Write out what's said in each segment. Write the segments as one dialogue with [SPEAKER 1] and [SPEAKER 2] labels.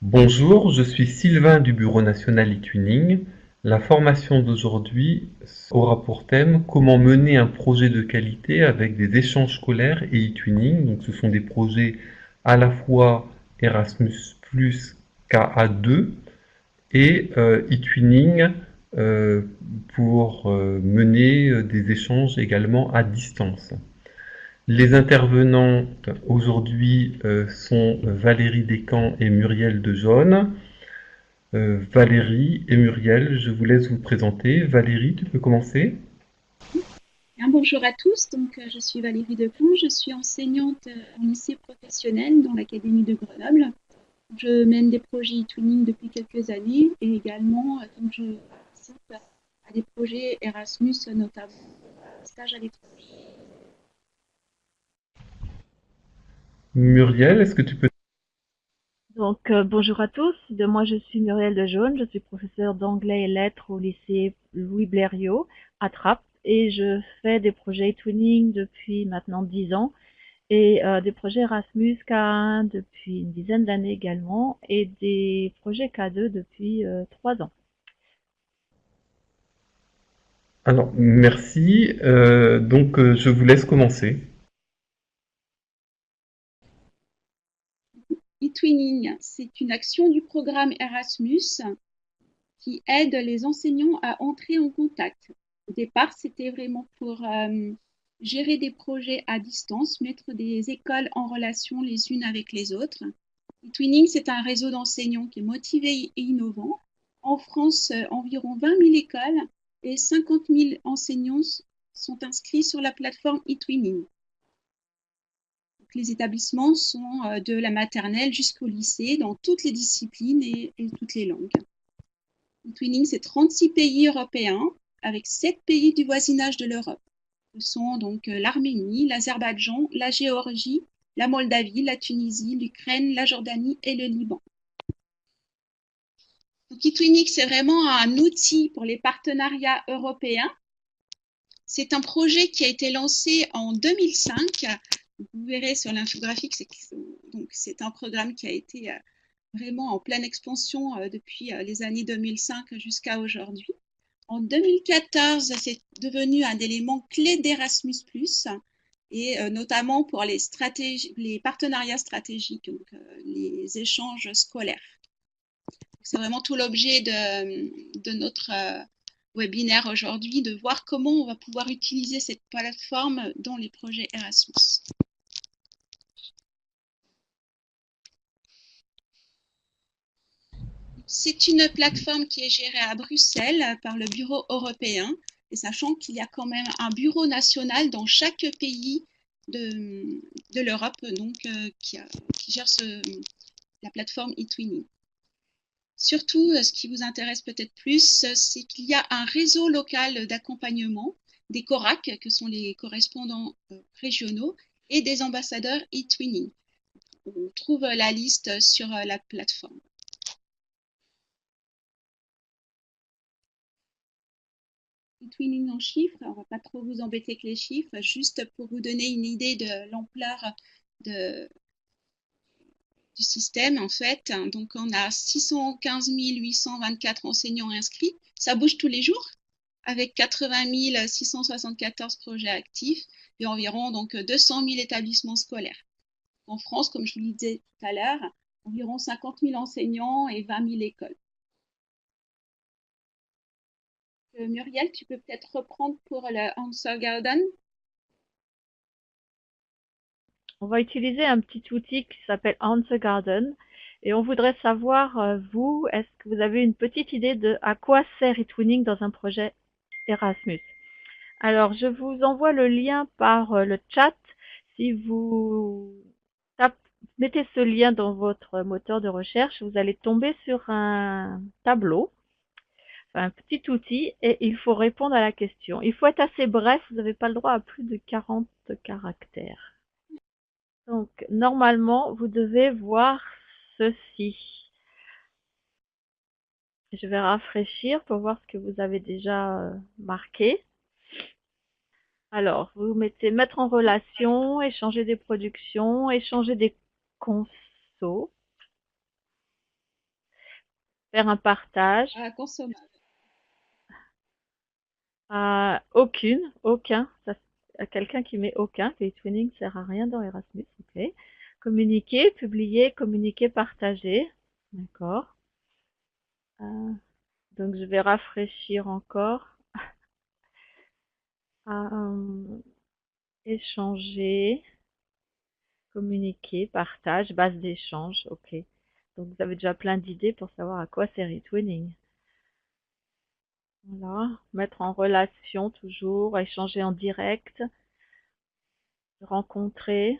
[SPEAKER 1] Bonjour, je suis Sylvain du Bureau national e-twinning. La formation d'aujourd'hui aura pour thème comment mener un projet de qualité avec des échanges scolaires et e-twinning. Donc, ce sont des projets à la fois Erasmus+, KA2 et e-twinning pour mener des échanges également à distance. Les intervenantes aujourd'hui sont Valérie Descamps et Muriel Dejaune. Valérie et Muriel, je vous laisse vous présenter. Valérie, tu peux commencer?
[SPEAKER 2] Bonjour à tous, je suis Valérie Decamps, je suis enseignante en lycée professionnel dans l'Académie de Grenoble. Je mène des projets e-twinning depuis quelques années et également je participe à des projets Erasmus, notamment des stages à l'étranger.
[SPEAKER 1] Muriel, est-ce que tu peux...
[SPEAKER 3] Bonjour à tous. Moi, je suis Muriel Dejaune. Je suis professeure d'anglais et lettres au lycée Louis Blériot à Trappes et je fais des projets twinning depuis maintenant 10 ans et des projets Erasmus K1 depuis une dizaine d'années également et des projets K2 depuis 3 ans.
[SPEAKER 1] Alors, merci. Je vous laisse commencer.
[SPEAKER 2] E-twinning, c'est une action du programme Erasmus qui aide les enseignants à entrer en contact. Au départ, c'était vraiment pour gérer des projets à distance, mettre des écoles en relation les unes avec les autres. eTwinning, c'est un réseau d'enseignants qui est motivé et innovant. En France, environ 20 000 écoles et 50 000 enseignants sont inscrits sur la plateforme eTwinning. Les établissements sont de la maternelle jusqu'au lycée dans toutes les disciplines et toutes les langues. eTwinning, c'est 36 pays européens avec 7 pays du voisinage de l'Europe. Ce sont donc l'Arménie, l'Azerbaïdjan, la Géorgie, la Moldavie, la Tunisie, l'Ukraine, la Jordanie et le Liban. Donc, eTwinning, c'est vraiment un outil pour les partenariats européens. C'est un projet qui a été lancé en 2005. Vous verrez sur l'infographie que c'est un programme qui a été vraiment en pleine expansion depuis les années 2005 jusqu'à aujourd'hui. En 2014, c'est devenu un élément clé d'Erasmus+, et notamment pour les partenariats stratégiques, donc les échanges scolaires. C'est vraiment tout l'objet de notre webinaire aujourd'hui, de voir comment on va pouvoir utiliser cette plateforme dans les projets Erasmus. C'est une plateforme qui est gérée à Bruxelles par le Bureau européen, et sachant qu'il y a quand même un bureau national dans chaque pays de l'Europe qui gère la plateforme eTwinning. Surtout, ce qui vous intéresse peut-être plus, c'est qu'il y a un réseau local d'accompagnement des CORAC, que sont les correspondants régionaux, et des ambassadeurs eTwinning. On trouve la liste sur la plateforme. eTwinning en chiffres, on ne va pas trop vous embêter avec les chiffres, juste pour vous donner une idée de l'ampleur du système en fait. Donc on a 615 824 enseignants inscrits, ça bouge tous les jours, avec 80 674 projets actifs et environ donc 200 000 établissements scolaires. En France, comme je vous le disais tout à l'heure, environ 50 000 enseignants et 20 000 écoles. Muriel, tu peux peut-être reprendre pour le Answer Garden.
[SPEAKER 3] On va utiliser un petit outil qui s'appelle Answer Garden et on voudrait savoir, vous, est-ce que vous avez une petite idée de à quoi sert eTwinning dans un projet Erasmus? Alors, je vous envoie le lien par le chat. Si vous mettez ce lien dans votre moteur de recherche, vous allez tomber sur un tableau, un petit outil, et il faut répondre à la question. Il faut être assez bref, vous n'avez pas le droit à plus de 40 caractères. Donc, normalement, vous devez voir ceci. Je vais rafraîchir pour voir ce que vous avez déjà marqué. Alors, vous mettez mettre en relation, échanger des productions, échanger des consos. faire un partage.
[SPEAKER 2] consommable.
[SPEAKER 3] Aucun. Ça, quelqu'un qui met aucun. Le twinning sert à rien dans Erasmus. Ok. Communiquer, publier, communiquer, partager. D'accord. Euh, donc je vais rafraîchir encore. Euh, échanger, communiquer, partage, base d'échange. Ok. Donc vous avez déjà plein d'idées pour savoir à quoi sert eTwinning. Voilà. Mettre en relation toujours, échanger en direct, rencontrer,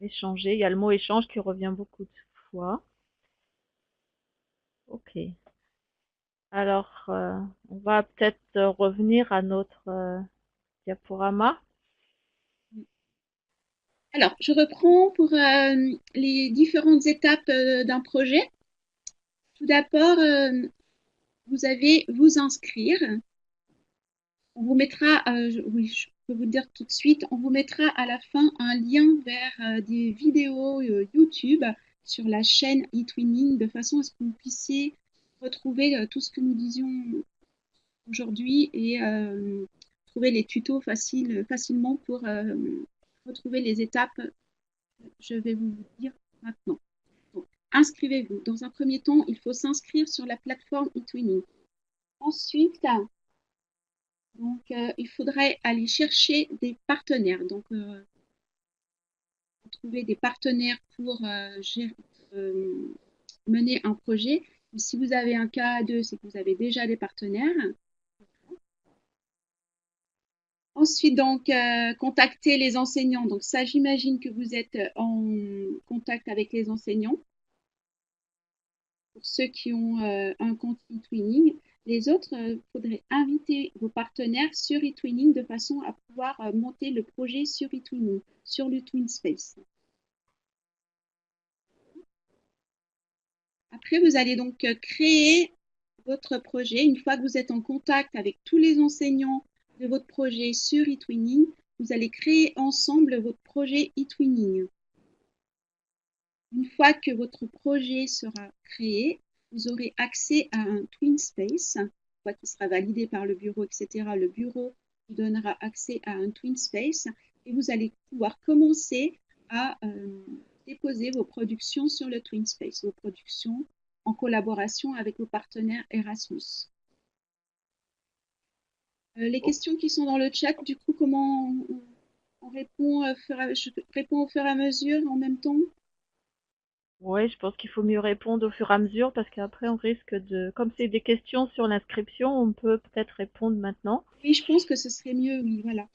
[SPEAKER 3] échanger. Il y a le mot échange qui revient beaucoup de fois. Ok. Alors, on va peut-être revenir à notre diaporama.
[SPEAKER 2] Alors, je reprends pour les différentes étapes d'un projet. Tout d'abord, vous avez vous inscrire. On vous mettra, oui, je peux vous le dire tout de suite, on vous mettra à la fin un lien vers des vidéos YouTube sur la chaîne eTwinning de façon à ce que vous puissiez retrouver tout ce que nous disions aujourd'hui et trouver les tutos facilement pour retrouver les étapes que je vais vous dire maintenant. Donc, inscrivez-vous. Dans un premier temps, il faut s'inscrire sur la plateforme eTwinning. Ensuite, donc, il faudrait aller chercher des partenaires. Donc, trouver des partenaires pour mener un projet. Mais si vous avez un KA2, c'est que vous avez déjà des partenaires. Ensuite, donc, contacter les enseignants. Donc, ça, j'imagine que vous êtes en contact avec les enseignants. Pour ceux qui ont un compte eTwinning. Les autres, il faudrait inviter vos partenaires sur eTwinning de façon à pouvoir monter le projet sur eTwinning, sur le TwinSpace. Après, vous allez donc créer votre projet. Une fois que vous êtes en contact avec tous les enseignants de votre projet sur eTwinning, vous allez créer ensemble votre projet eTwinning. Une fois que votre projet sera créé, vous aurez accès à un TwinSpace, une fois qu'il sera validé par le bureau, etc. Le bureau vous donnera accès à un TwinSpace et vous allez pouvoir commencer à déposer vos productions sur le TwinSpace, vos productions en collaboration avec vos partenaires Erasmus. Les questions qui sont dans le chat, du coup, comment on répond, je réponds au fur et à mesure en même temps?
[SPEAKER 3] Oui, je pense qu'il faut mieux répondre au fur et à mesure parce qu'après on risque de, comme c'est des questions sur l'inscription, on peut peut-être répondre maintenant.
[SPEAKER 2] Oui, je pense que ce serait mieux, oui, voilà.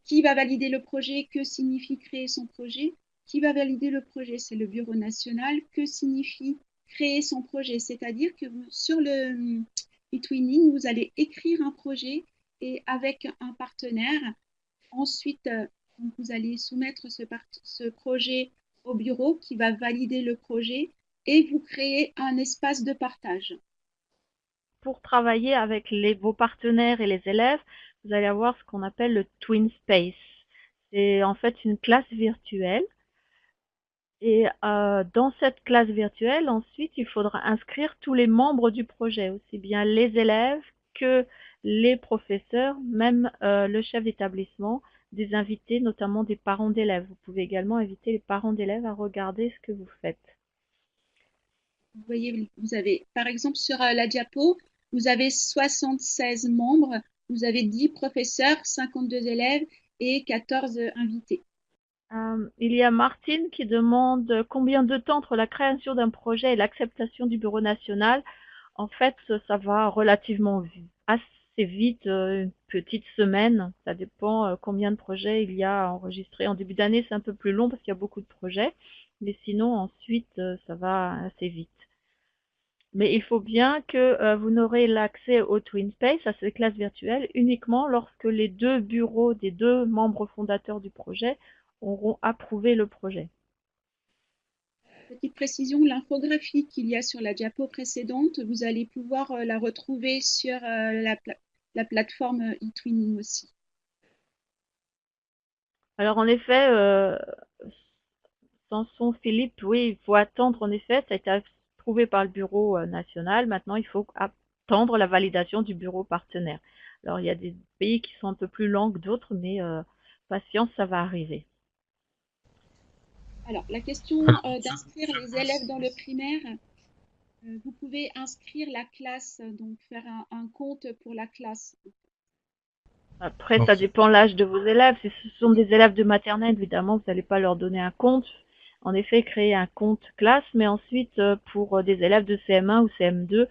[SPEAKER 2] Qui va valider le projet? Que signifie créer son projet? Qui va valider le projet? C'est le bureau national. Que signifie créer son projet? C'est-à-dire que sur le eTwinning, vous allez écrire un projet et avec un partenaire. Ensuite, vous allez soumettre ce projet au bureau qui va valider le projet et vous créer un espace de partage.
[SPEAKER 3] Pour travailler avec vos partenaires et les élèves, vous allez avoir ce qu'on appelle le TwinSpace. C'est en fait une classe virtuelle. Et dans cette classe virtuelle, ensuite, il faudra inscrire tous les membres du projet, aussi bien les élèves que les professeurs, même le chef d'établissement, des invités, notamment des parents d'élèves. Vous pouvez également inviter les parents d'élèves à regarder ce que vous faites.
[SPEAKER 2] Vous voyez, vous avez, par exemple, sur la diapo, vous avez 76 membres, vous avez 10 professeurs, 52 élèves et 14 invités.
[SPEAKER 3] Il y a Martine qui demande combien de temps entre la création d'un projet et l'acceptation du bureau national. En fait, ça va relativement assez vite, une petite semaine. Ça dépend combien de projets il y a enregistrés. En début d'année, c'est un peu plus long parce qu'il y a beaucoup de projets. Mais sinon, ensuite, ça va assez vite. Mais il faut bien que vous n'aurez l'accès au TwinSpace, à cette classe virtuelle, uniquement lorsque les deux bureaux des deux membres fondateurs du projet auront approuvé le projet.
[SPEAKER 2] Petite précision, l'infographie qu'il y a sur la diapo précédente, vous allez pouvoir la retrouver sur la plateforme eTwinning aussi.
[SPEAKER 3] Alors en effet, Samson Philippe, oui, il faut attendre en effet, ça a été approuvé par le bureau national. Maintenant, il faut attendre la validation du bureau partenaire. Alors, il y a des pays qui sont un peu plus lents que d'autres, mais patience, ça va arriver.
[SPEAKER 2] Alors, la question d'inscrire les élèves dans le primaire, vous pouvez inscrire la classe, donc faire un compte pour la classe.
[SPEAKER 3] Après, ça dépend l'âge de vos élèves. Si ce sont des élèves de maternelle, évidemment, vous n'allez pas leur donner un compte. En effet, créer un compte classe, mais ensuite, pour des élèves de CM1 ou CM2,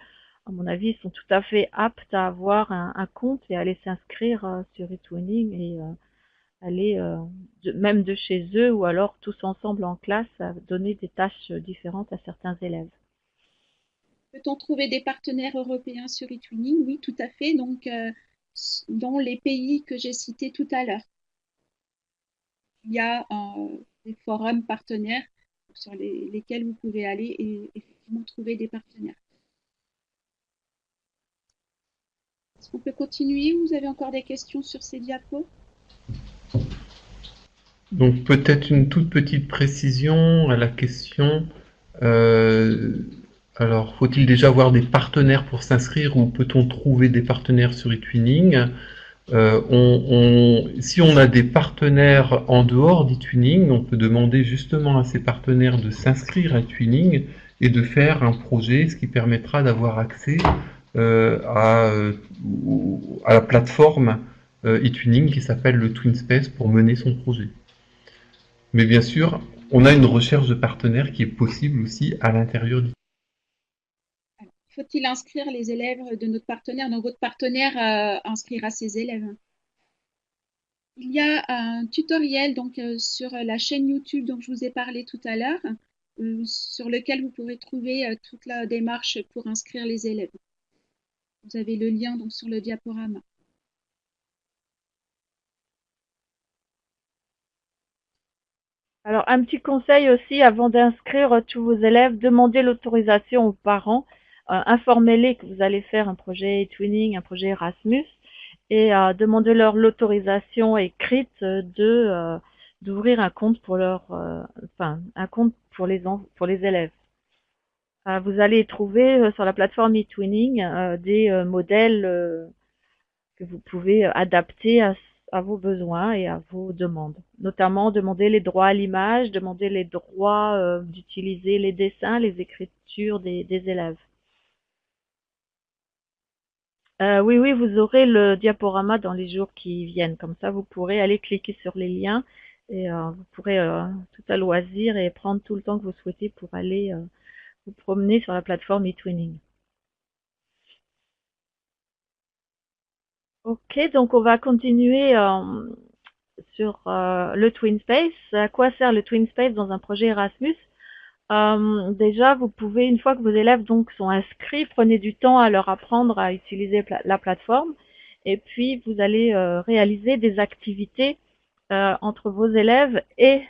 [SPEAKER 3] à mon avis, ils sont tout à fait aptes à avoir un compte et à aller s'inscrire sur eTwinning et aller même de chez eux ou alors tous ensemble en classe à donner des tâches différentes à certains élèves.
[SPEAKER 2] Peut-on trouver des partenaires européens sur eTwinning? Oui, tout à fait. Donc, dans les pays que j'ai cités tout à l'heure, il y a des forums partenaires sur lesquels vous pouvez aller et effectivement trouver des partenaires. Est-ce qu'on peut continuer? Vous avez encore des questions sur ces diapos?
[SPEAKER 1] Donc peut-être une toute petite précision à la question. euh, alors, faut-il déjà avoir des partenaires pour s'inscrire ou peut-on trouver des partenaires sur eTwinning? Si on a des partenaires en dehors d'eTwinning, on peut demander justement à ces partenaires de s'inscrire à eTwinning et de faire un projet, ce qui permettra d'avoir accès à la plateforme eTwinning qui s'appelle le TwinSpace pour mener son projet. Mais bien sûr, on a une recherche de partenaires qui est possible aussi à l'intérieur du.
[SPEAKER 2] Faut-il inscrire les élèves de notre partenaire? Donc, votre partenaire inscrira ses élèves. Il y a un tutoriel donc, sur la chaîne YouTube dont je vous ai parlé tout à l'heure, sur lequel vous pourrez trouver toute la démarche pour inscrire les élèves. Vous avez le lien donc, sur le diaporama.
[SPEAKER 3] Alors, un petit conseil aussi, avant d'inscrire tous vos élèves, demandez l'autorisation aux parents, informez-les que vous allez faire un projet eTwinning, un projet Erasmus, et demandez-leur l'autorisation écrite d'ouvrir un compte pour un compte pour les élèves. Vous allez trouver sur la plateforme eTwinning des modèles que vous pouvez adapter à vos besoins et à vos demandes. Notamment, demander les droits à l'image, demander les droits d'utiliser les dessins, les écritures des élèves. Oui, oui, vous aurez le diaporama dans les jours qui viennent. Comme ça, vous pourrez aller cliquer sur les liens et vous pourrez tout à loisir et prendre tout le temps que vous souhaitez pour aller vous promener sur la plateforme eTwinning. Ok, donc on va continuer sur le TwinSpace. À quoi sert le TwinSpace dans un projet Erasmus? Déjà, vous pouvez, une fois que vos élèves donc sont inscrits, prenez du temps à leur apprendre à utiliser la plateforme et puis vous allez réaliser des activités entre vos élèves et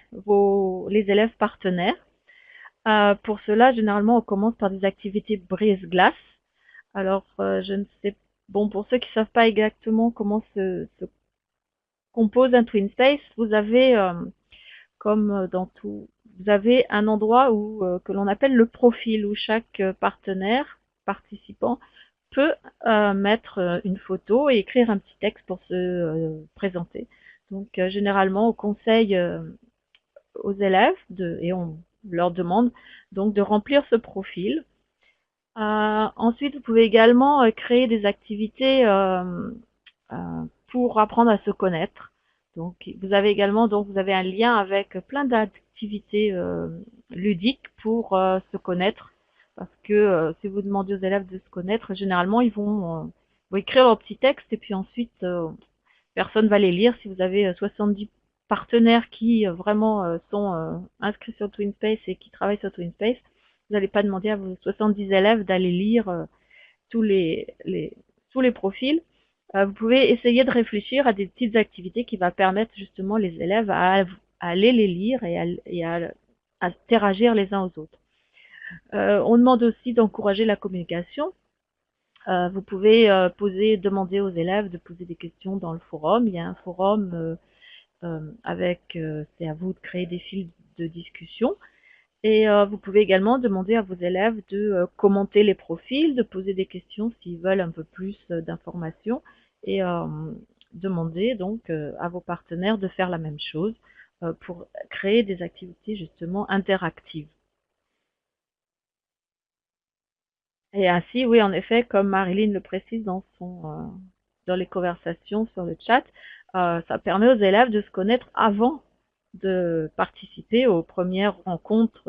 [SPEAKER 3] les élèves partenaires. Pour cela, généralement, on commence par des activités brise-glace. Alors, je ne sais, bon, pour ceux qui ne savent pas exactement comment se compose un TwinSpace, vous avez, comme dans tout, vous avez un endroit où que l'on appelle le profil, où chaque partenaire, participant, peut mettre une photo et écrire un petit texte pour se présenter. Donc, généralement, on conseille aux élèves et on leur demande donc de remplir ce profil. Ensuite, vous pouvez également créer des activités pour apprendre à se connaître. Donc, vous avez également vous avez un lien avec plein d'activités ludiques pour se connaître. Parce que si vous demandez aux élèves de se connaître, généralement ils vont écrire leur petit texte et puis ensuite personne va les lire. Si vous avez 70 partenaires qui vraiment sont inscrits sur TwinSpace et qui travaillent sur TwinSpace, vous n'allez pas demander à vos 70 élèves d'aller lire tous les profils. Vous pouvez essayer de réfléchir à des petites activités qui vont permettre justement les élèves à aller les lire et à interagir les uns aux autres. On demande aussi d'encourager la communication. Vous pouvez demander aux élèves de poser des questions dans le forum. Il y a un forum c'est à vous de créer des fils de discussion. Et vous pouvez également demander à vos élèves de commenter les profils, de poser des questions s'ils veulent un peu plus d'informations et demander donc à vos partenaires de faire la même chose pour créer des activités justement interactives. Et ainsi, oui, en effet, comme Marilyn le précise dans les conversations sur le chat, ça permet aux élèves de se connaître avant de participer aux premières rencontres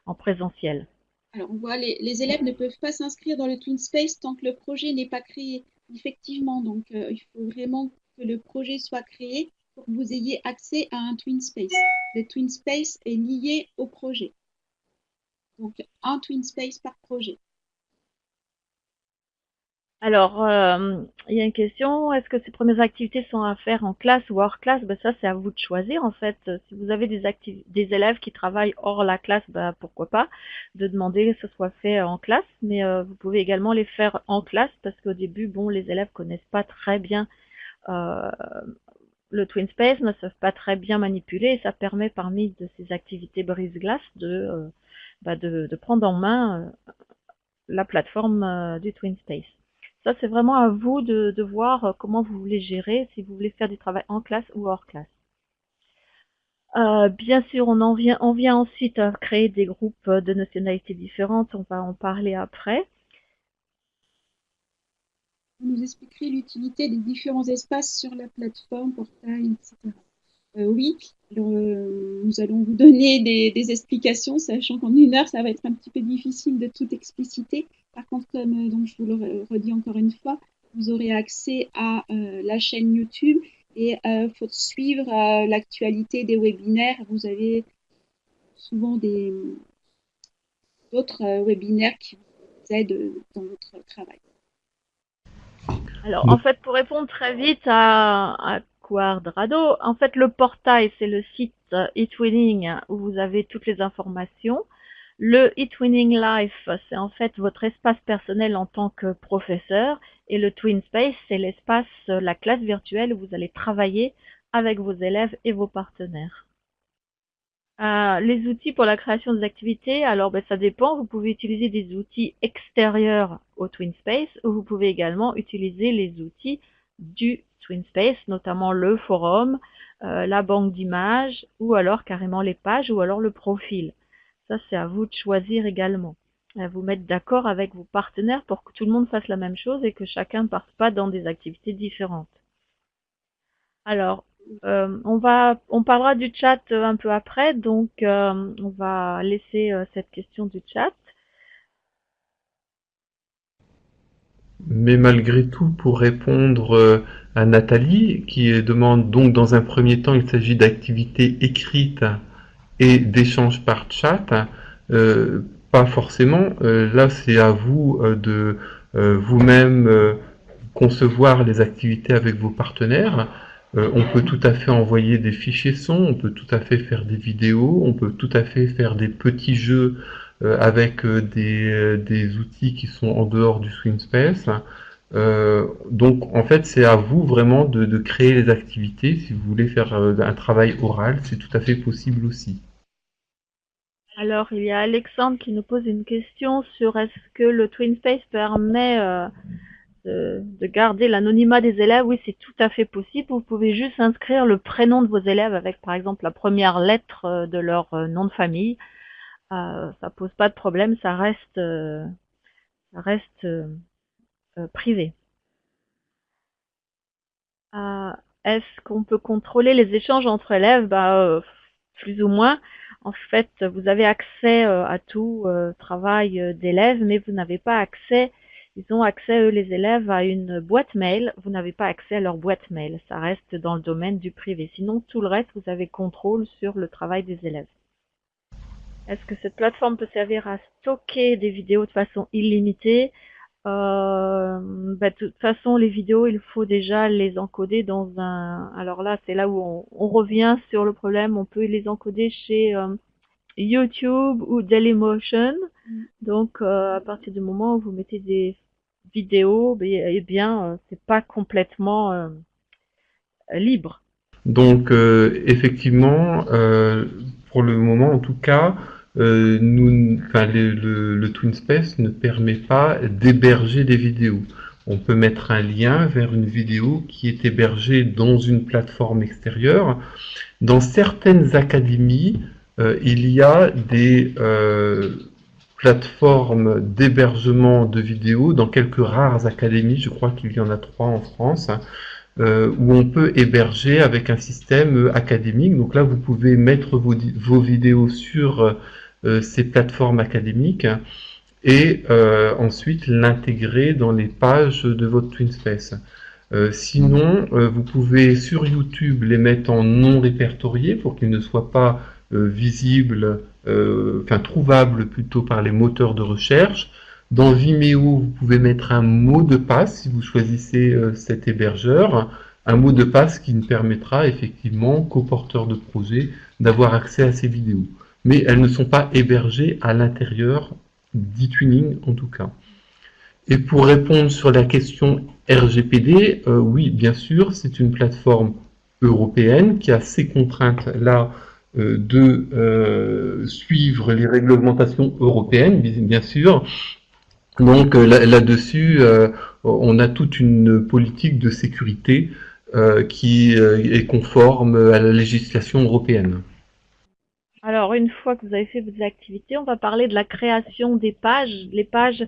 [SPEAKER 3] en présentiel.
[SPEAKER 2] Alors, on voit les élèves ne peuvent pas s'inscrire dans le TwinSpace tant que le projet n'est pas créé. Effectivement, donc il faut vraiment que le projet soit créé pour que vous ayez accès à un TwinSpace. Le TwinSpace est lié au projet. Donc, un TwinSpace par projet.
[SPEAKER 3] Alors, il y a une question, est-ce que ces premières activités sont à faire en classe ou hors classe? Ben, ça, c'est à vous de choisir, en fait. Si vous avez des élèves qui travaillent hors la classe, ben, pourquoi pas, de demander que ce soit fait en classe, mais vous pouvez également les faire en classe, parce qu'au début, bon, les élèves connaissent pas très bien euh, le TwinSpace, ne savent pas très bien manipuler, et ça permet parmi de ces activités brise-glace de prendre en main la plateforme du TwinSpace. Ça, c'est vraiment à vous de voir comment vous voulez gérer, si vous voulez faire du travail en classe ou hors classe. Bien sûr, on vient ensuite à créer des groupes de nationalités différentes, on va en parler après.
[SPEAKER 2] Vous nous expliquerez l'utilité des différents espaces sur la plateforme, portail, etc. Oui, alors, nous allons vous donner des explications, sachant qu'en 1 heure, ça va être un petit peu difficile de tout expliciter. Par contre, comme donc je vous le redis encore une fois, vous aurez accès à la chaîne YouTube et il faut suivre l'actualité des webinaires. Vous avez souvent d'autres webinaires qui vous aident dans votre travail.
[SPEAKER 3] Alors, en fait, pour répondre très vite à Quadrado, en fait, le portail, c'est le site eTwinning où vous avez toutes les informations. Le eTwinning Life, c'est en fait votre espace personnel en tant que professeur. Et le TwinSpace, c'est l'espace, la classe virtuelle où vous allez travailler avec vos élèves et vos partenaires. Les outils pour la création des activités, alors ben, ça dépend. Vous pouvez utiliser des outils extérieurs au TwinSpace ou vous pouvez également utiliser les outils du TwinSpace, notamment le forum, la banque d'images ou alors carrément les pages ou alors le profil. Ça, c'est à vous de choisir également. À vous mettre d'accord avec vos partenaires pour que tout le monde fasse la même chose et que chacun ne parte pas dans des activités différentes. Alors, on parlera du chat un peu après, donc on va laisser cette question du chat.
[SPEAKER 1] Mais malgré tout, pour répondre à Nathalie, qui demande donc dans un premier temps, il s'agit d'activités écrites et d'échanges par chat, euh, pas forcément. Là, c'est à vous de vous-même concevoir les activités avec vos partenaires. On peut tout à fait envoyer des fichiers son, on peut tout à fait faire des vidéos, on peut tout à fait faire des petits jeux avec des outils qui sont en dehors du TwinSpace. Donc en fait c'est à vous vraiment de créer les activités. Si vous voulez faire un travail oral, c'est tout à fait possible aussi.
[SPEAKER 3] Alors, il y a Alexandre qui nous pose une question sur est-ce que le TwinSpace permet de garder l'anonymat des élèves. Oui, c'est tout à fait possible. Vous pouvez juste inscrire le prénom de vos élèves avec, par exemple, la première lettre de leur nom de famille. Ça pose pas de problème, ça reste privé. Est-ce qu'on peut contrôler les échanges entre élèves? Plus ou moins. En fait, vous avez accès à tout travail d'élèves, mais vous n'avez pas accès. Ils ont accès, eux, les élèves, à une boîte mail. Vous n'avez pas accès à leur boîte mail. Ça reste dans le domaine du privé. Sinon, tout le reste, vous avez contrôle sur le travail des élèves. Est-ce que cette plateforme peut servir à stocker des vidéos de façon illimitée? De toute façon, les vidéos, il faut déjà les encoder dans un... Alors là, c'est là où on revient sur le problème. On peut les encoder chez YouTube ou Dailymotion. Donc, à partir du moment où vous mettez des vidéos, eh bien, c'est pas complètement libre.
[SPEAKER 1] Donc effectivement, pour le moment en tout cas, le TwinSpace ne permet pas d'héberger des vidéos. On peut mettre un lien vers une vidéo qui est hébergée dans une plateforme extérieure. Dans certaines académies, il y a des plateformes d'hébergement de vidéos. Dans quelques rares académies, je crois qu'il y en a 3 en France, où on peut héberger avec un système académique. Donc là, vous pouvez mettre vos vidéos sur ces plateformes académiques et ensuite l'intégrer dans les pages de votre TwinSpace. Sinon, vous pouvez sur YouTube les mettre en non répertorié pour qu'ils ne soient pas visibles, trouvables plutôt par les moteurs de recherche. Dans Vimeo, vous pouvez mettre un mot de passe si vous choisissez cet hébergeur, un mot de passe qui ne permettra effectivement qu'aux porteurs de projet d'avoir accès à ces vidéos. Mais elles ne sont pas hébergées à l'intérieur d'eTwinning en tout cas. Et pour répondre sur la question RGPD, oui, bien sûr, c'est une plateforme européenne qui a ces contraintes-là de suivre les réglementations européennes, bien sûr. Donc là-dessus, on a toute une politique de sécurité qui est conforme à la législation européenne.
[SPEAKER 3] Alors, une fois que vous avez fait vos activités, on va parler de la création des pages. Les pages,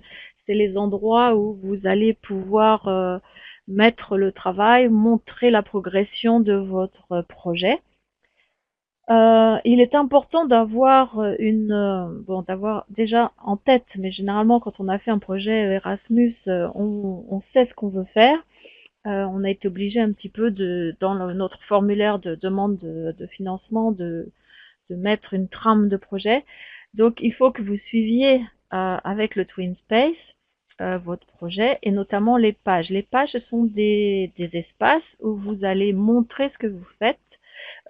[SPEAKER 3] c'est les endroits où vous allez pouvoir mettre le travail, montrer la progression de votre projet. Il est important d'avoir d'avoir déjà en tête, mais généralement quand on a fait un projet Erasmus, on sait ce qu'on veut faire. On a été obligé un petit peu dans notre formulaire de demande de financement de mettre une trame de projet. Donc il faut que vous suiviez avec le TwinSpace votre projet et notamment les pages. Les pages, ce sont des espaces où vous allez montrer ce que vous faites.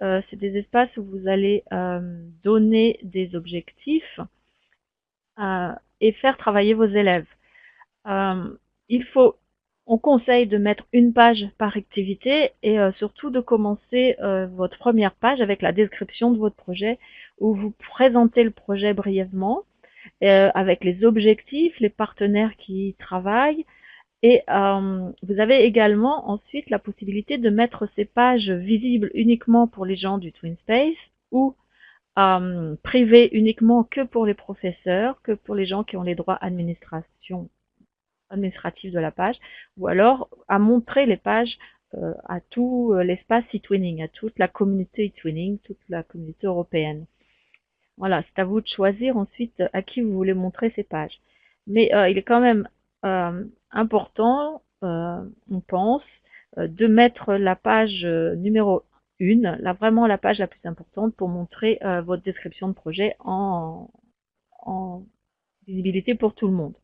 [SPEAKER 3] C'est des espaces où vous allez donner des objectifs et faire travailler vos élèves. Il faut, on conseille de mettre une page par activité et surtout de commencer votre première page avec la description de votre projet où vous présentez le projet brièvement avec les objectifs, les partenaires qui y travaillent. Et vous avez également ensuite la possibilité de mettre ces pages visibles uniquement pour les gens du TwinSpace ou privées uniquement que pour les professeurs, que pour les gens qui ont les droits administratifs de la page, ou alors à montrer les pages à tout l'espace eTwinning, à toute la communauté eTwinning, toute la communauté européenne. Voilà, c'est à vous de choisir ensuite à qui vous voulez montrer ces pages. Mais il est quand même important, on pense, de mettre la page numéro 1, vraiment la page la plus importante pour montrer votre description de projet en visibilité pour tout le monde.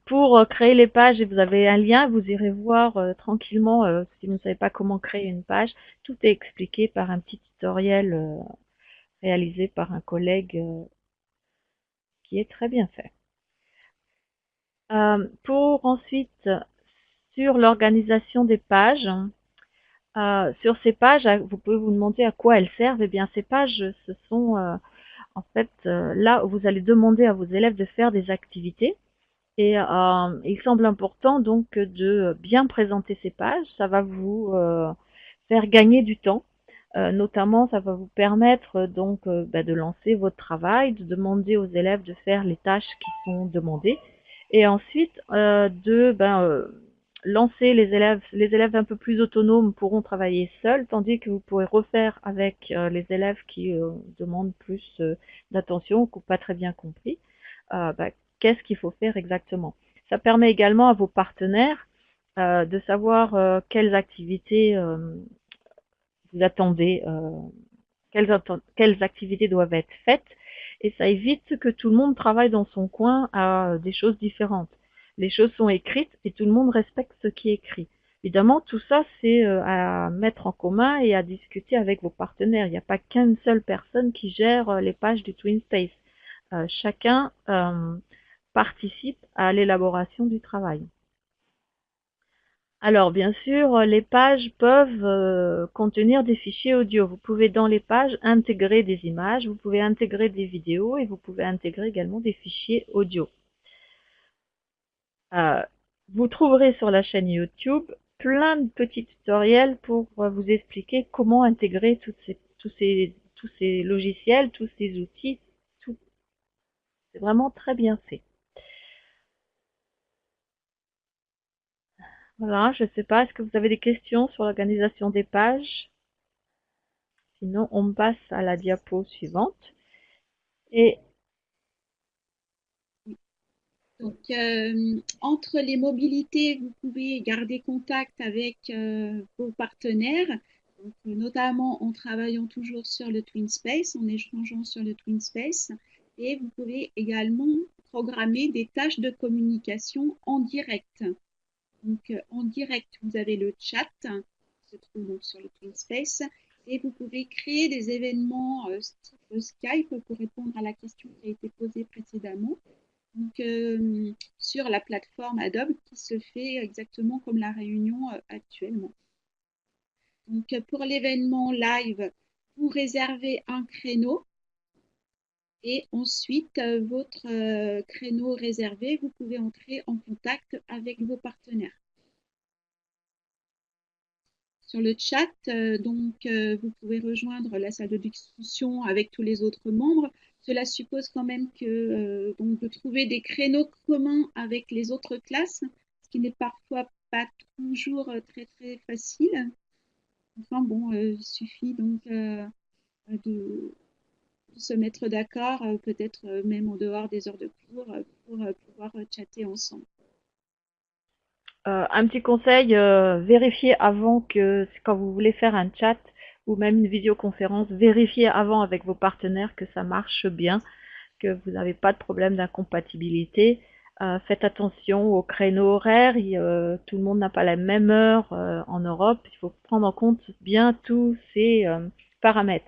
[SPEAKER 3] Pour créer les pages, vous avez un lien, vous irez voir tranquillement si vous ne savez pas comment créer une page. Tout est expliqué par un petit tutoriel réalisé par un collègue qui est très bien fait. Pour ensuite, sur l'organisation des pages, sur ces pages, vous pouvez vous demander à quoi elles servent. Eh bien, ces pages, ce sont en fait là où vous allez demander à vos élèves de faire des activités. Et il semble important donc de bien présenter ces pages. Ça va vous faire gagner du temps. Notamment, ça va vous permettre donc de lancer votre travail, de demander aux élèves de faire les tâches qui sont demandées, et ensuite lancer les élèves. Les élèves un peu plus autonomes pourront travailler seuls, tandis que vous pourrez refaire avec les élèves qui demandent plus d'attention ou qui n'ont pas très bien compris qu'est-ce qu'il faut faire exactement. Ça permet également à vos partenaires de savoir quelles activités vous attendez, quelles activités doivent être faites, et ça évite que tout le monde travaille dans son coin à des choses différentes. Les choses sont écrites et tout le monde respecte ce qui est écrit. Évidemment, tout ça, c'est à mettre en commun et à discuter avec vos partenaires. Il n'y a pas qu'une seule personne qui gère les pages du TwinSpace. Chacun participe à l'élaboration du travail. Alors, bien sûr, les pages peuvent contenir des fichiers audio. Vous pouvez dans les pages intégrer des images, vous pouvez intégrer des vidéos et vous pouvez intégrer également des fichiers audio. Euh, Vous trouverez sur la chaîne YouTube plein de petits tutoriels pour vous expliquer comment intégrer tous ces logiciels, tous ces outils. Tout. C'est vraiment très bien fait. Voilà, je ne sais pas, est-ce que vous avez des questions sur l'organisation des pages? Sinon, on passe à la diapo suivante. Et
[SPEAKER 2] Donc, entre les mobilités, vous pouvez garder contact avec vos partenaires, donc, notamment en travaillant toujours sur le TwinSpace, en échangeant sur le TwinSpace. Et vous pouvez également programmer des tâches de communication en direct. Donc, en direct, vous avez le chat qui se trouve donc sur le TwinSpace. Et vous pouvez créer des événements type Skype pour répondre à la question qui a été posée précédemment. Donc, sur la plateforme Adobe qui se fait exactement comme la réunion actuellement. Donc, pour l'événement live, vous réservez un créneau et ensuite, votre créneau réservé, vous pouvez entrer en contact avec vos partenaires. Sur le chat, vous pouvez rejoindre la salle de discussion avec tous les autres membres. Cela suppose quand même de trouver des créneaux communs avec les autres classes, ce qui n'est parfois pas toujours très très facile. Enfin bon, il suffit de se mettre d'accord, peut-être même en dehors des heures de cours, pour pouvoir chatter ensemble.
[SPEAKER 3] un petit conseil, vérifiez avant quand vous voulez faire un chat ou même une vidéoconférence, vérifiez avant avec vos partenaires que ça marche bien, que vous n'avez pas de problème d'incompatibilité. Faites attention aux créneaux horaires, tout le monde n'a pas la même heure en Europe, il faut prendre en compte bien tous ces paramètres.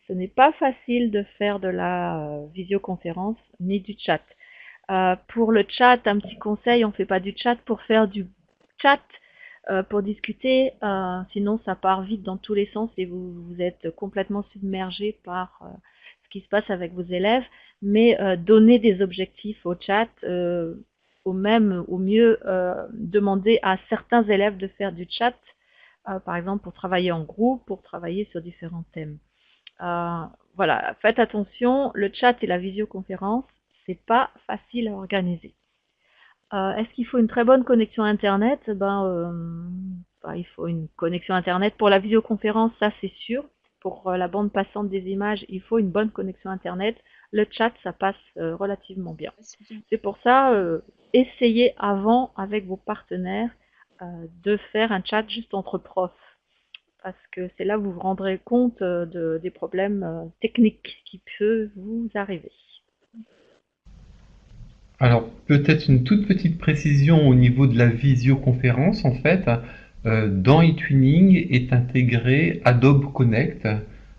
[SPEAKER 3] Ce n'est pas facile de faire de la visioconférence ni du chat. Pour le chat, un petit conseil, on ne fait pas du chat pour faire du chat, pour discuter, sinon ça part vite dans tous les sens et vous êtes complètement submergé par ce qui se passe avec vos élèves. Mais donner des objectifs au chat, au mieux, demander à certains élèves de faire du chat, par exemple pour travailler en groupe, pour travailler sur différents thèmes. Euh, voilà, faites attention, le chat et la visioconférence, c'est pas facile à organiser. Est-ce qu'il faut une très bonne connexion internet? Il faut une connexion internet pour la visioconférence, ça c'est sûr. Pour la bande passante des images, il faut une bonne connexion internet. Le chat, ça passe relativement bien. C'est pour ça, essayez avant avec vos partenaires de faire un chat juste entre profs, parce que c'est là où vous vous rendrez compte des problèmes techniques qui peuvent vous arriver.
[SPEAKER 1] Alors, peut-être une toute petite précision au niveau de la visioconférence, en fait. Dans eTwinning est intégré Adobe Connect.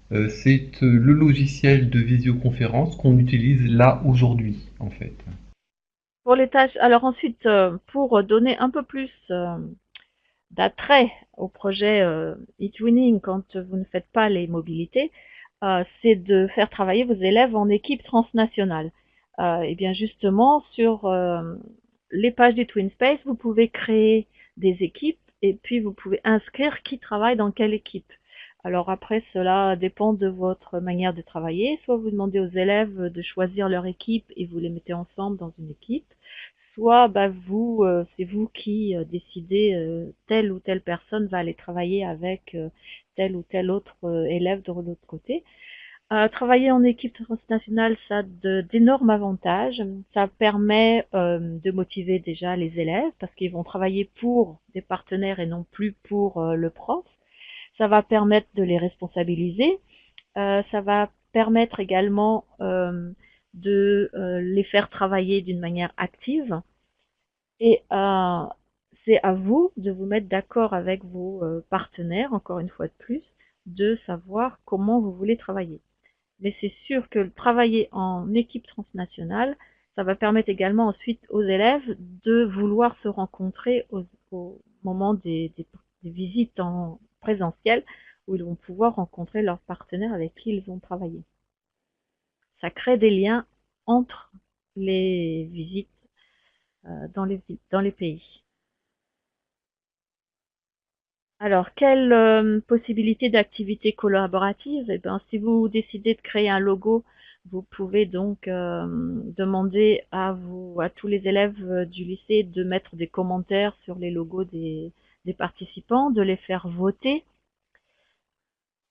[SPEAKER 1] C'est le logiciel de visioconférence qu'on utilise là aujourd'hui, en fait.
[SPEAKER 3] Pour les tâches, alors ensuite, pour donner un peu plus d'attrait au projet eTwinning quand vous ne faites pas les mobilités, c'est de faire travailler vos élèves en équipe transnationale. Et bien justement, sur les pages du TwinSpace, vous pouvez créer des équipes et puis vous pouvez inscrire qui travaille dans quelle équipe. Alors après, cela dépend de votre manière de travailler. Soit vous demandez aux élèves de choisir leur équipe et vous les mettez ensemble dans une équipe. Soit c'est vous qui décidez telle ou telle personne va aller travailler avec tel ou tel autre élève de l'autre côté. Travailler en équipe transnationale, ça a d'énormes avantages. Ça permet de motiver déjà les élèves parce qu'ils vont travailler pour des partenaires et non plus pour le prof. Ça va permettre de les responsabiliser. Ça va permettre également de les faire travailler d'une manière active. Et c'est à vous de vous mettre d'accord avec vos partenaires, encore une fois de plus, de savoir comment vous voulez travailler. Mais c'est sûr que travailler en équipe transnationale, ça va permettre également ensuite aux élèves de vouloir se rencontrer moment des visites en présentiel où ils vont pouvoir rencontrer leurs partenaires avec qui ils vont travailler. Ça crée des liens entre les visites dans les pays. Alors, quelle possibilité d'activité collaborative? Eh bien, si vous décidez de créer un logo, vous pouvez donc demander à tous les élèves du lycée de mettre des commentaires sur les logos des participants, de les faire voter.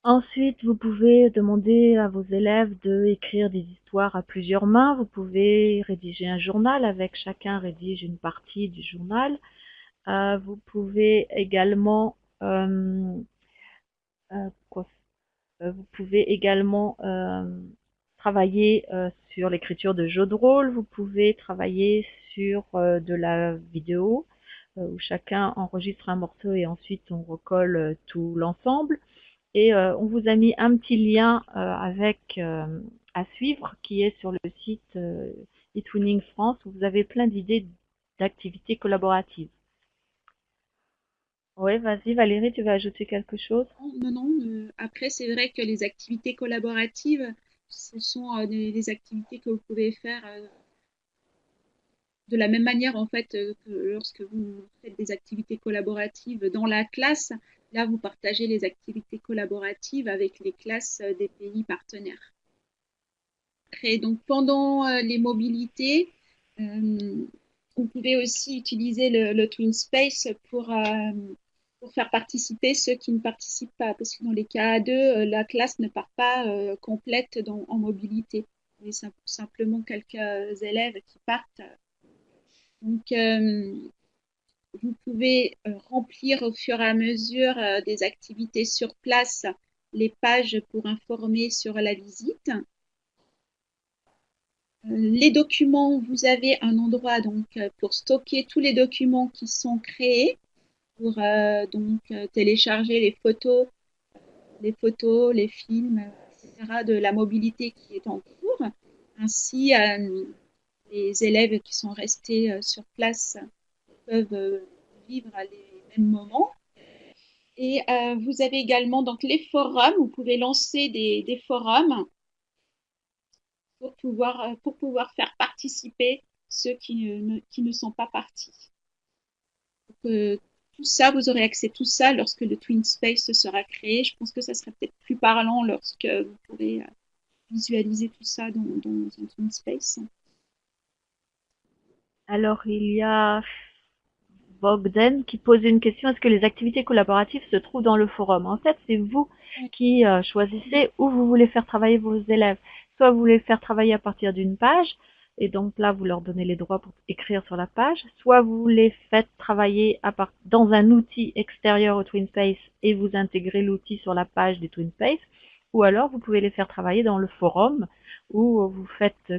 [SPEAKER 3] Ensuite, vous pouvez demander à vos élèves d'écrire des histoires à plusieurs mains. Vous pouvez rédiger un journal avec chacun rédige une partie du journal. Vous pouvez également vous pouvez également travailler sur l'écriture de jeux de rôle. Vous pouvez travailler sur de la vidéo où chacun enregistre un morceau et ensuite on recolle tout l'ensemble. Et on vous a mis un petit lien à suivre qui est sur le site eTwinning France où vous avez plein d'idées d'activités collaboratives. Oui, vas-y Valérie, tu veux ajouter quelque chose?
[SPEAKER 2] Non. Après, c'est vrai que les activités collaboratives, ce sont des activités que vous pouvez faire de la même manière en fait que lorsque vous faites des activités collaboratives dans la classe. Là, vous partagez les activités collaboratives avec les classes des pays partenaires. Et donc, pendant les mobilités, vous pouvez aussi utiliser le TwinSpace pour faire participer ceux qui ne participent pas. Parce que dans les cas A2, la classe ne part pas complète en mobilité. Il y a simplement quelques élèves qui partent. Donc, vous pouvez remplir au fur et à mesure des activités sur place les pages pour informer sur la visite. Les documents, vous avez un endroit donc pour stocker tous les documents qui sont créés, pour télécharger les photos, les films, etc. de la mobilité qui est en cours. Ainsi, les élèves qui sont restés sur place peuvent vivre les mêmes moments. Et vous avez également donc les forums. Vous pouvez lancer des forums pour pouvoir faire participer ceux qui ne sont pas partis. Donc, tout ça, vous aurez accès à tout ça lorsque le TwinSpace sera créé. Je pense que ça sera peut-être plus parlant lorsque vous pourrez visualiser tout ça dans un TwinSpace.
[SPEAKER 3] Alors, il y a Bogdan qui pose une question. Est-ce que les activités collaboratives se trouvent dans le forum? En fait, c'est vous qui choisissez où vous voulez faire travailler vos élèves. Soit vous voulez faire travailler à partir d'une page, et donc là, vous leur donnez les droits pour écrire sur la page. Soit vous les faites travailler dans un outil extérieur au TwinSpace et vous intégrez l'outil sur la page du TwinSpace. Ou alors, vous pouvez les faire travailler dans le forum où vous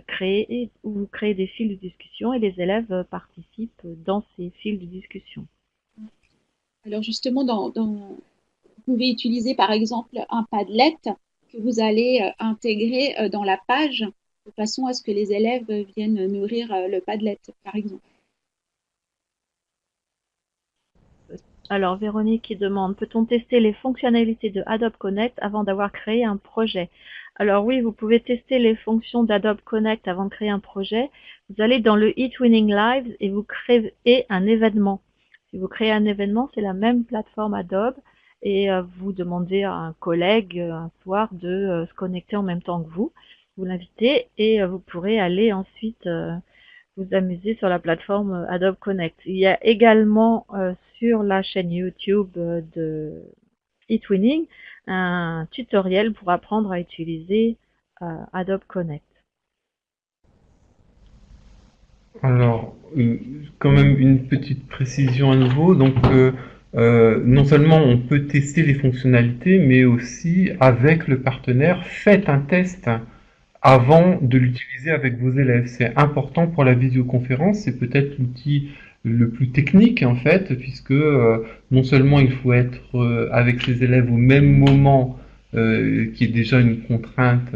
[SPEAKER 3] créez des fils de discussion et les élèves participent dans ces fils de discussion.
[SPEAKER 2] Alors justement, vous pouvez utiliser par exemple un Padlet que vous allez intégrer dans la page de façon à ce que les élèves viennent nourrir le Padlet, par exemple.
[SPEAKER 3] Alors Véronique qui demande, peut-on tester les fonctionnalités de Adobe Connect avant d'avoir créé un projet? Alors oui, vous pouvez tester les fonctions d'Adobe Connect avant de créer un projet. Vous allez dans le eTwinning Live et vous créez un événement. Si vous créez un événement, c'est la même plateforme Adobe et vous demandez à un collègue un soir de se connecter en même temps que vous. Vous l'invitez et vous pourrez aller ensuite vous amuser sur la plateforme Adobe Connect. Il y a également sur la chaîne YouTube de eTwinning un tutoriel pour apprendre à utiliser Adobe Connect.
[SPEAKER 1] Alors, quand même une petite précision à nouveau. Donc, non seulement on peut tester les fonctionnalités, mais aussi avec le partenaire, faites un test avant de l'utiliser avec vos élèves. C'est important pour la visioconférence, c'est peut-être l'outil le plus technique en fait, puisque non seulement il faut être avec ses élèves au même moment, qui est déjà une contrainte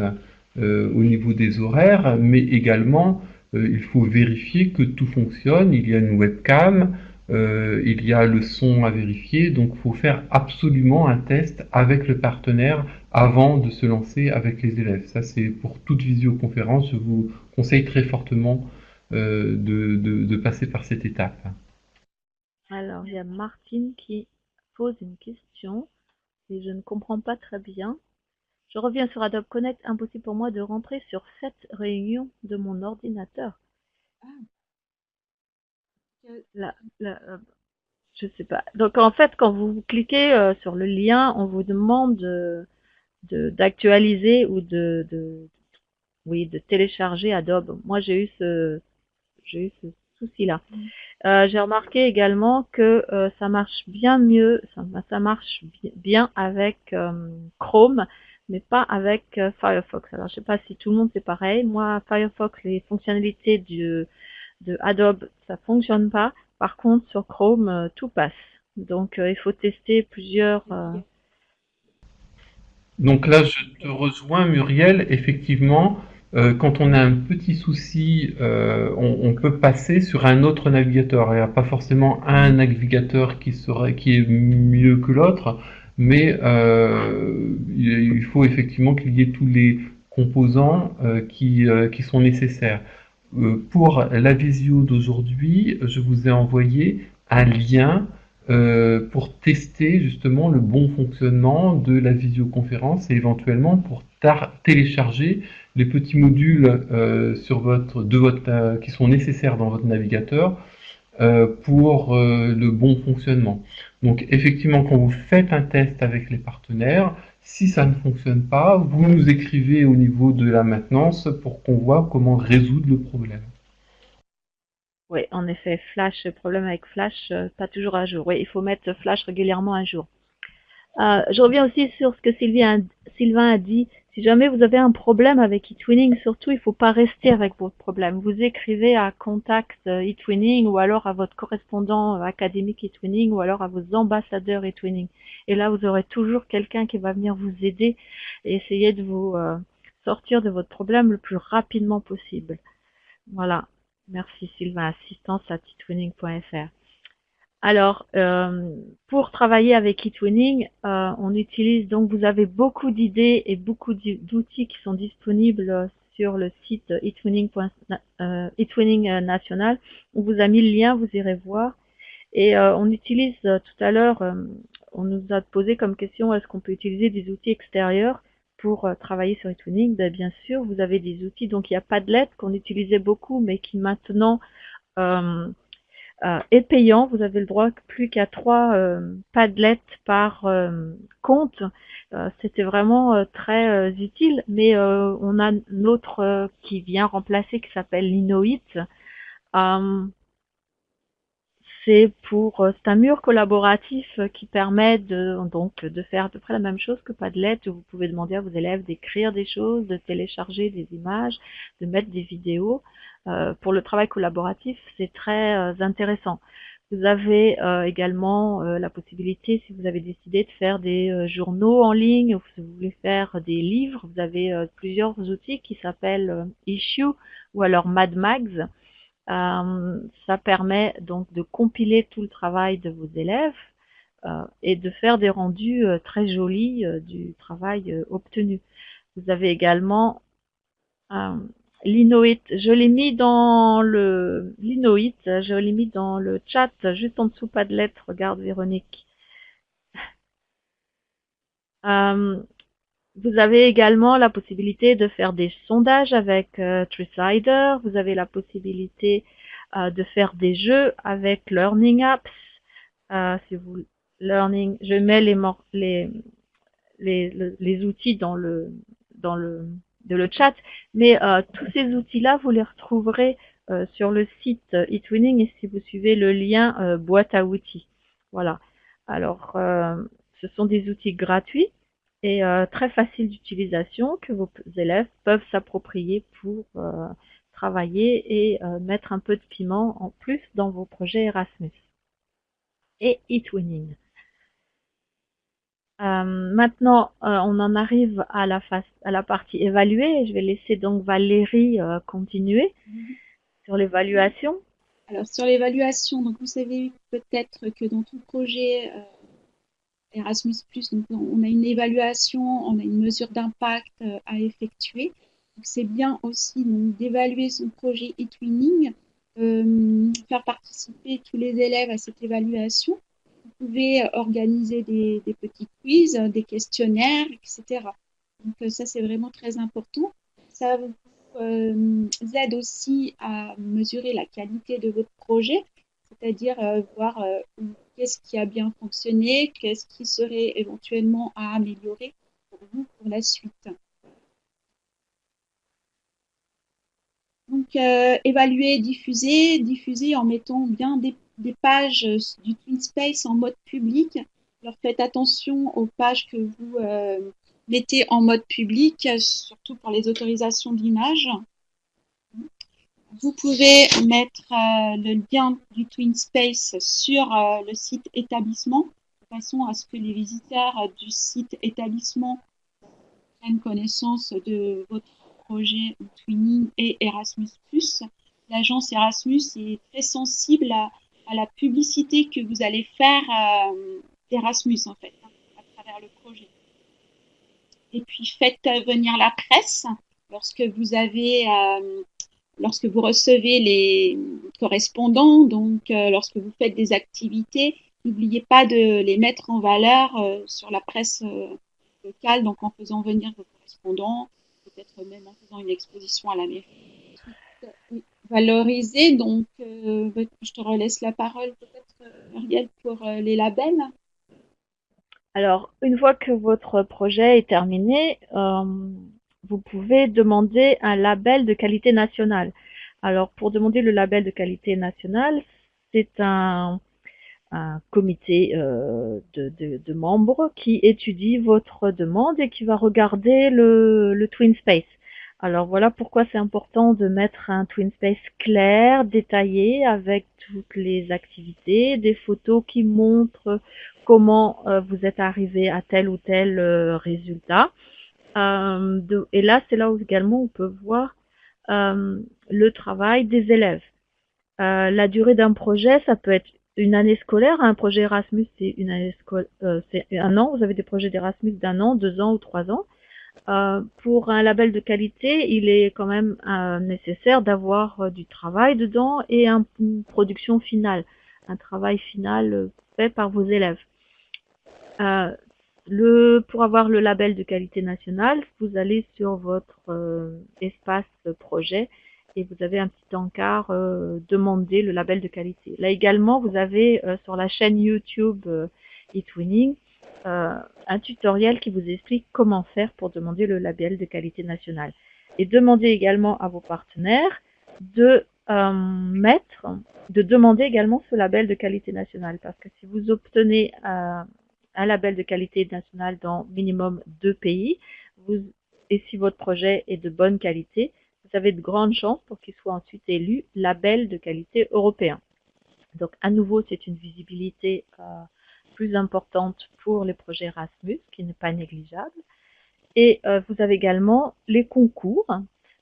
[SPEAKER 1] au niveau des horaires, mais également il faut vérifier que tout fonctionne. Il y a une webcam, il y a le son à vérifier, donc il faut faire absolument un test avec le partenaire avant de se lancer avec les élèves. Ça, c'est pour toute visioconférence, je vous conseille très fortement de passer par cette étape.
[SPEAKER 3] Alors, il y a Martine qui pose une question et je ne comprends pas très bien. Je reviens sur Adobe Connect, impossible pour moi de rentrer sur cette réunion de mon ordinateur. Là, là, je sais pas. Donc en fait, quand vous cliquez sur le lien, on vous demande d'actualiser ou oui, de télécharger Adobe. Moi, j'ai eu ce souci-là. J'ai remarqué également que ça marche bien mieux, ça marche bien avec Chrome, mais pas avec Firefox. Alors, je sais pas si tout le monde c'est pareil. Moi, Firefox, les fonctionnalités de Adobe, ça fonctionne pas. Par contre, sur Chrome, tout passe. Donc, il faut tester plusieurs.
[SPEAKER 1] Donc là, je te rejoins, Muriel. Effectivement, quand on a un petit souci, on peut passer sur un autre navigateur. Il n'y a pas forcément un navigateur qui est mieux que l'autre, mais il faut effectivement qu'il y ait tous les composants qui sont nécessaires. Pour la visio d'aujourd'hui, je vous ai envoyé un lien pour tester justement le bon fonctionnement de la visioconférence et éventuellement pour télécharger les petits modules qui sont nécessaires dans votre navigateur pour le bon fonctionnement. Donc effectivement, quand vous faites un test avec les partenaires, si ça ne fonctionne pas, vous nous écrivez au niveau de la maintenance pour qu'on voit comment résoudre le problème.
[SPEAKER 3] Oui, en effet, Flash, le problème avec Flash, pas toujours à jour. Oui, il faut mettre Flash régulièrement à jour. Je reviens aussi sur ce que Sylvain a dit. Si jamais vous avez un problème avec eTwinning, surtout, il ne faut pas rester avec votre problème. Vous écrivez à contact eTwinning ou alors à votre correspondant académique eTwinning ou alors à vos ambassadeurs eTwinning. Et là, vous aurez toujours quelqu'un qui va venir vous aider et essayer de vous sortir de votre problème le plus rapidement possible. Voilà. Merci Sylvain, assistance@etwinning.fr. Alors, pour travailler avec eTwinning, on utilise donc, vous avez beaucoup d'idées et beaucoup d'outils qui sont disponibles sur le site eTwinning National. On vous a mis le lien, vous irez voir. Et on utilise tout à l'heure, on nous a posé comme question, est-ce qu'on peut utiliser des outils extérieurs pour travailler sur eTwinning? Ben, bien sûr, vous avez des outils. Donc il y a Padlet qu'on utilisait beaucoup, mais qui maintenant est payant. Vous avez le droit plus qu'à 3 Padlets par compte. C'était vraiment très utile, mais on a un autre qui vient remplacer qui s'appelle Linoit. C'est un mur collaboratif qui permet de faire à peu près la même chose que Padlet, où vous pouvez demander à vos élèves d'écrire des choses, de télécharger des images, de mettre des vidéos. Pour le travail collaboratif, c'est très intéressant. Vous avez également la possibilité, si vous avez décidé de faire des journaux en ligne, ou si vous voulez faire des livres, vous avez plusieurs outils qui s'appellent Issue ou alors Mad Mags. Ça permet donc de compiler tout le travail de vos élèves et de faire des rendus très jolis du travail obtenu. Vous avez également Linoit. Je l'ai mis dans le chat juste en dessous, pas de lettres. Regarde Véronique. Vous avez également la possibilité de faire des sondages avec TreeSlider. Vous avez la possibilité de faire des jeux avec Learning Apps. Si vous je mets les outils dans le chat, mais tous ces outils-là, vous les retrouverez sur le site eTwinning et si vous suivez le lien boîte à outils. Voilà. Alors, ce sont des outils gratuits et très facile d'utilisation que vos élèves peuvent s'approprier pour travailler et mettre un peu de piment en plus dans vos projets Erasmus et eTwinning. Maintenant, on en arrive à la partie évaluée. Je vais laisser donc Valérie continuer sur l'évaluation.
[SPEAKER 2] Alors sur l'évaluation, donc vous savez peut-être que dans tout projet Erasmus+, donc on a une évaluation, on a une mesure d'impact à effectuer. C'est bien aussi d'évaluer son projet e-twinning, faire participer tous les élèves à cette évaluation. Vous pouvez organiser des petits quiz, des questionnaires, etc. Donc ça, c'est vraiment très important. Ça vous aide aussi à mesurer la qualité de votre projet, c'est-à-dire voir qu'est-ce qui a bien fonctionné, qu'est-ce qui serait éventuellement à améliorer pour vous pour la suite. Donc, évaluer, diffuser en mettant bien des pages du TwinSpace en mode public. Alors, faites attention aux pages que vous mettez en mode public, surtout pour les autorisations d'image. Vous pouvez mettre le lien du TwinSpace sur le site établissement, de façon à ce que les visiteurs du site établissement prennent connaissance de votre projet Twinning et Erasmus+. L'agence Erasmus est très sensible à la publicité que vous allez faire d'Erasmus, en fait, à travers le projet. Et puis, faites venir la presse lorsque vous avez... lorsque vous recevez les correspondants, donc lorsque vous faites des activités, n'oubliez pas de les mettre en valeur sur la presse locale, donc en faisant venir vos correspondants, peut-être même en faisant une exposition à la mairie. Oui. Valoriser, donc je te relaisse la parole peut-être, Muriel, pour les labels.
[SPEAKER 3] Alors, une fois que votre projet est terminé, vous pouvez demander un label de qualité nationale. Alors, pour demander le label de qualité nationale, c'est un comité de membres qui étudie votre demande et qui va regarder le TwinSpace. Alors voilà pourquoi c'est important de mettre un TwinSpace clair, détaillé, avec toutes les activités, des photos qui montrent comment vous êtes arrivé à tel ou tel résultat. Et là, c'est là où également on peut voir le travail des élèves. La durée d'un projet, ça peut être une année scolaire. Un projet Erasmus, c'est une année scolaire, c'est un an. Vous avez des projets d'Erasmus d'1 an, 2 ans ou 3 ans. Pour un label de qualité, il est quand même nécessaire d'avoir du travail dedans et une production finale, un travail final fait par vos élèves. Pour avoir le label de qualité nationale, vous allez sur votre espace projet et vous avez un petit encart demander le label de qualité. Là également, vous avez sur la chaîne YouTube eTwinning un tutoriel qui vous explique comment faire pour demander le label de qualité nationale. Et demandez également à vos partenaires de demander également ce label de qualité nationale, parce que si vous obtenez un label de qualité nationale dans minimum 2 pays, et si votre projet est de bonne qualité, vous avez de grandes chances pour qu'il soit ensuite élu label de qualité européen. Donc à nouveau, c'est une visibilité plus importante pour les projets Erasmus, qui n'est pas négligeable. Et vous avez également les concours.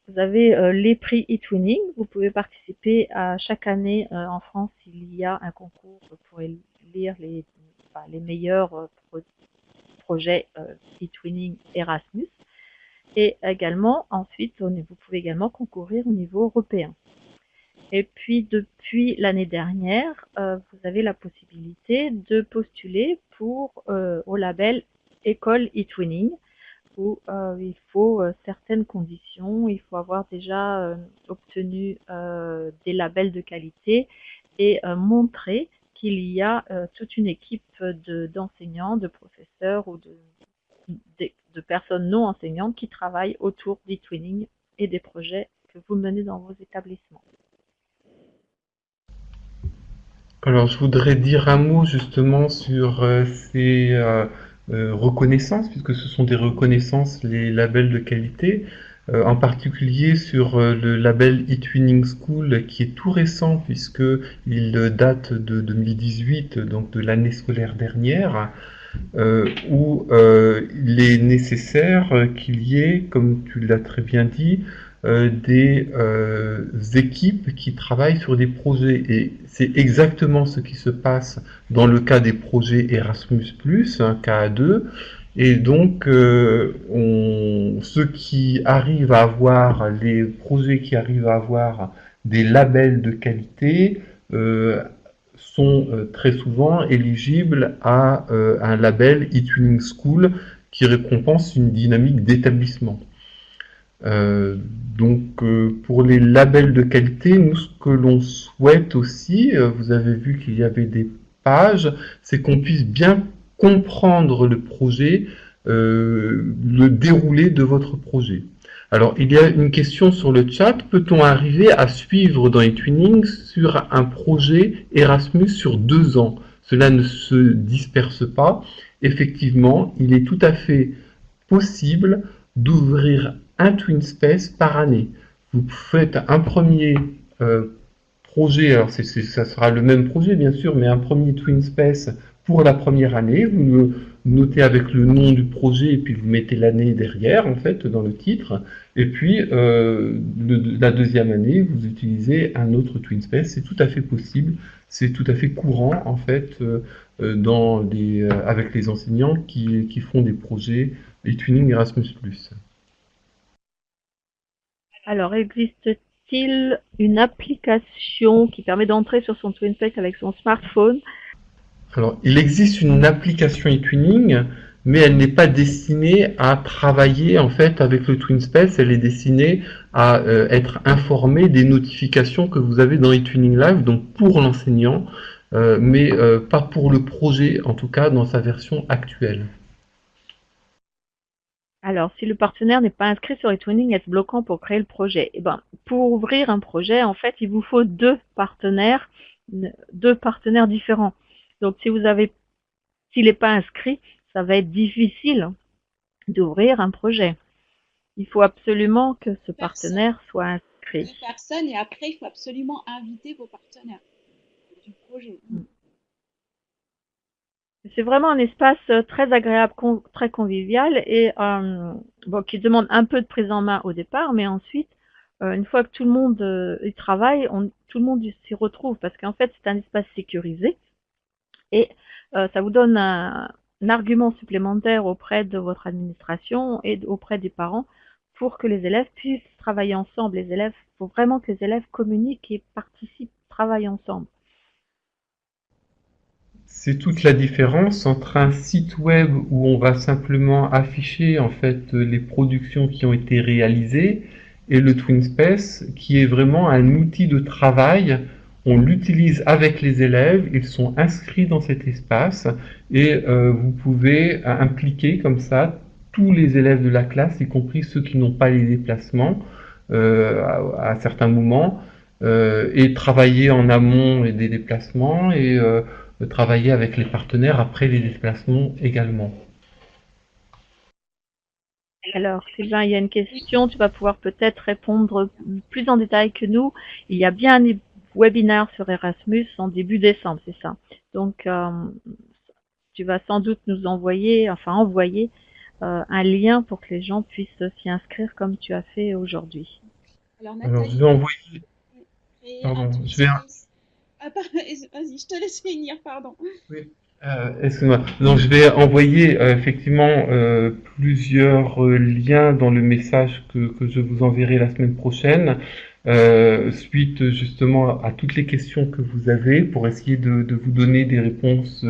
[SPEAKER 3] Vous avez les prix eTwinning. Vous pouvez participer à chaque année en France, il y a un concours pour élire les meilleurs projets eTwinning Erasmus. Et également, ensuite, vous pouvez également concourir au niveau européen. Et puis, depuis l'année dernière, vous avez la possibilité de postuler au label École eTwinning, où il faut certaines conditions. Il faut avoir déjà obtenu des labels de qualité et montrer qu'il y a toute une équipe d'enseignants, de professeurs ou de personnes non enseignantes qui travaillent autour d'eTwinning et des projets que vous menez dans vos établissements.
[SPEAKER 1] Alors, je voudrais dire un mot justement sur ces reconnaissances, puisque ce sont des reconnaissances, les labels de qualité, en particulier sur le label eTwinning School, qui est tout récent, puisqu'il date de 2018, donc de l'année scolaire dernière, où il est nécessaire qu'il y ait, comme tu l'as très bien dit, des équipes qui travaillent sur des projets. Et c'est exactement ce qui se passe dans le cas des projets Erasmus+, KA2. Et donc, ceux qui arrivent à avoir, les projets qui arrivent à avoir des labels de qualité sont très souvent éligibles à un label eTwinning School qui récompense une dynamique d'établissement. Pour les labels de qualité, nous, ce que l'on souhaite aussi, vous avez vu qu'il y avait des pages, c'est qu'on puisse bien comprendre le projet, le déroulé de votre projet. Alors, il y a une question sur le chat. Peut-on arriver à suivre dans eTwinning sur un projet Erasmus sur 2 ans? Cela ne se disperse pas. Effectivement, il est tout à fait possible d'ouvrir un TwinSpace par année. Vous faites un premier projet, alors ça sera le même projet bien sûr, mais un premier TwinSpace pour la première année. Vous le notez avec le nom du projet et puis vous mettez l'année derrière en fait dans le titre. Et puis la deuxième année, vous utilisez un autre TwinSpace. C'est tout à fait possible, c'est tout à fait courant en fait avec les enseignants qui font des projets eTwinning Erasmus+.
[SPEAKER 3] Alors, existe-t-il une application qui permet d'entrer sur son TwinSpace avec son smartphone?
[SPEAKER 1] Alors, il existe une application eTwinning, mais elle n'est pas destinée à travailler en fait avec le TwinSpace. Elle est destinée à être informée des notifications que vous avez dans eTwinning Live, donc pour l'enseignant, mais pas pour le projet, en tout cas dans sa version actuelle.
[SPEAKER 3] Alors, si le partenaire n'est pas inscrit sur eTwinning, est-ce bloquant pour créer le projet? Eh ben, pour ouvrir un projet, en fait, il vous faut deux partenaires différents. Donc, s'il n'est pas inscrit, ça va être difficile d'ouvrir un projet. Il faut absolument que ce partenaire soit inscrit.
[SPEAKER 2] 2 personnes et après, il faut absolument inviter vos partenaires du projet.
[SPEAKER 3] C'est vraiment un espace très agréable, très convivial et qui demande un peu de prise en main au départ, mais ensuite, une fois que tout le monde y travaille, tout le monde s'y retrouve parce qu'en fait, c'est un espace sécurisé et ça vous donne un argument supplémentaire auprès de votre administration et auprès des parents pour que les élèves puissent travailler ensemble. Il faut vraiment que les élèves communiquent et participent, travaillent ensemble.
[SPEAKER 1] C'est toute la différence entre un site web où on va simplement afficher en fait les productions qui ont été réalisées et le TwinSpace qui est vraiment un outil de travail. On l'utilise avec les élèves, ils sont inscrits dans cet espace et vous pouvez impliquer comme ça tous les élèves de la classe, y compris ceux qui n'ont pas les déplacements à certains moments, et travailler en amont des déplacements et travailler avec les partenaires après les déplacements également.
[SPEAKER 3] Alors, Sylvain, il y a une question, tu vas pouvoir peut-être répondre plus en détail que nous. Il y a bien un webinaire sur Erasmus en début décembre, c'est ça. Donc, tu vas sans doute nous envoyer un lien pour que les gens puissent s'y inscrire comme tu as fait aujourd'hui.
[SPEAKER 1] Alors, je vais envoyer... Pardon, je vais...
[SPEAKER 2] Vas-y, je te laisse finir, pardon.
[SPEAKER 1] Oui, excuse-moi. Donc, je vais envoyer effectivement plusieurs liens dans le message que je vous enverrai la semaine prochaine, suite justement à toutes les questions que vous avez pour essayer de vous donner des réponses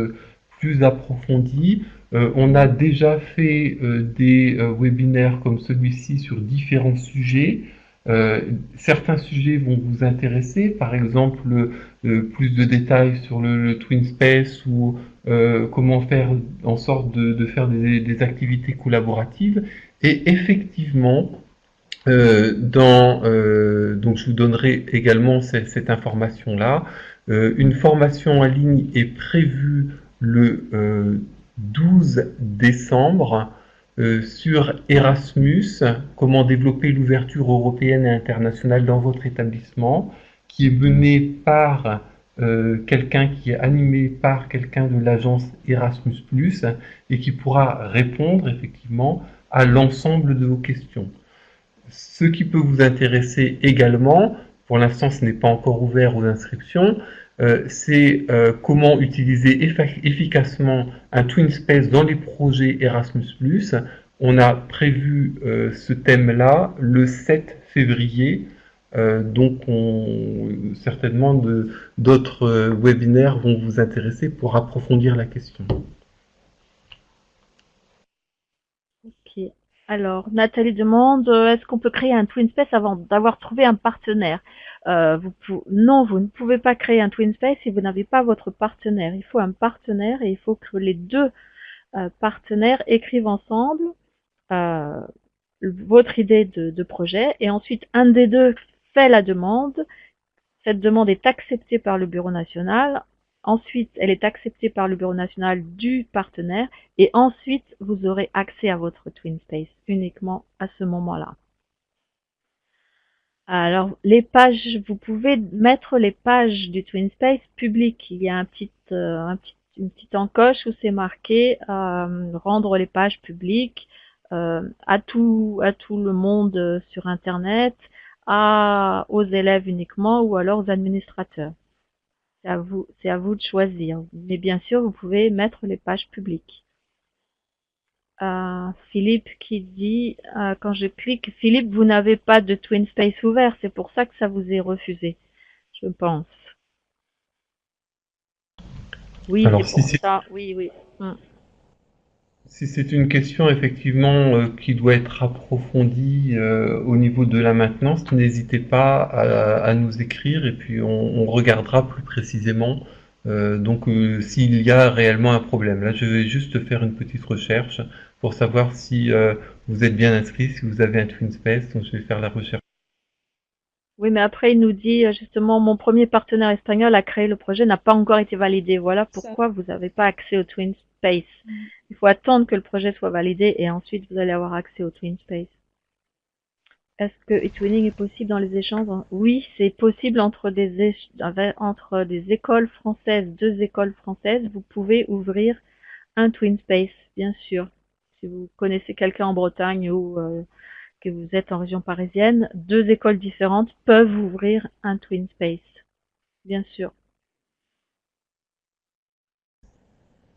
[SPEAKER 1] plus approfondies. On a déjà fait des webinaires comme celui-ci sur différents sujets. Certains sujets vont vous intéresser, par exemple plus de détails sur le TwinSpace ou comment faire en sorte de faire des activités collaboratives. Et effectivement, donc je vous donnerai également cette information-là. Une formation en ligne est prévue le 12 décembre sur Erasmus, comment développer l'ouverture européenne et internationale dans votre établissement, qui est menée par quelqu'un qui est animé par quelqu'un de l'agence Erasmus+, et qui pourra répondre effectivement à l'ensemble de vos questions. Ce qui peut vous intéresser également, pour l'instant ce n'est pas encore ouvert aux inscriptions, c'est comment utiliser efficacement un TwinSpace dans les projets Erasmus+. On a prévu ce thème-là le 7 février, donc certainement d'autres webinaires vont vous intéresser pour approfondir la question.
[SPEAKER 3] Ok. Alors, Nathalie demande, est-ce qu'on peut créer un TwinSpace avant d'avoir trouvé un partenaire? Non, vous ne pouvez pas créer un TwinSpace si vous n'avez pas votre partenaire. Il faut un partenaire et il faut que les deux partenaires écrivent ensemble euh, votre idée de projet et ensuite un des deux fait la demande. Cette demande est acceptée par le bureau national. Ensuite, elle est acceptée par le bureau national du partenaire et ensuite, vous aurez accès à votre TwinSpace uniquement à ce moment-là. Alors, les pages, vous pouvez mettre les pages du TwinSpace publiques. Il y a une petite encoche où c'est marqué rendre les pages publiques à tout le monde sur Internet, aux élèves uniquement ou alors aux administrateurs. C'est à vous de choisir. Mais bien sûr, vous pouvez mettre les pages publiques. Philippe qui dit, quand je clique, Philippe, vous n'avez pas de TwinSpace ouvert, c'est pour ça que ça vous est refusé, je pense. Oui,
[SPEAKER 1] Alors,
[SPEAKER 3] c'est pour ça, oui.
[SPEAKER 1] si c'est une question effectivement qui doit être approfondie au niveau de la maintenance, n'hésitez pas à nous écrire et puis on regardera plus précisément s'il y a réellement un problème. Là, je vais juste faire une petite recherche pour savoir si vous êtes bien inscrit, si vous avez un TwinSpace, donc je vais faire la recherche.
[SPEAKER 3] Oui, mais après, il nous dit, justement, mon premier partenaire espagnol a créé le projet, n'a pas encore été validé. Voilà pourquoi vous n'avez pas accès au TwinSpace. Il faut attendre que le projet soit validé et ensuite vous allez avoir accès au TwinSpace. Est-ce que eTwinning est possible dans les échanges? Oui, c'est possible entre des écoles françaises, deux écoles françaises. Vous pouvez ouvrir un TwinSpace, bien sûr. Si vous connaissez quelqu'un en Bretagne ou que vous êtes en région parisienne, deux écoles différentes peuvent ouvrir un TwinSpace, bien sûr.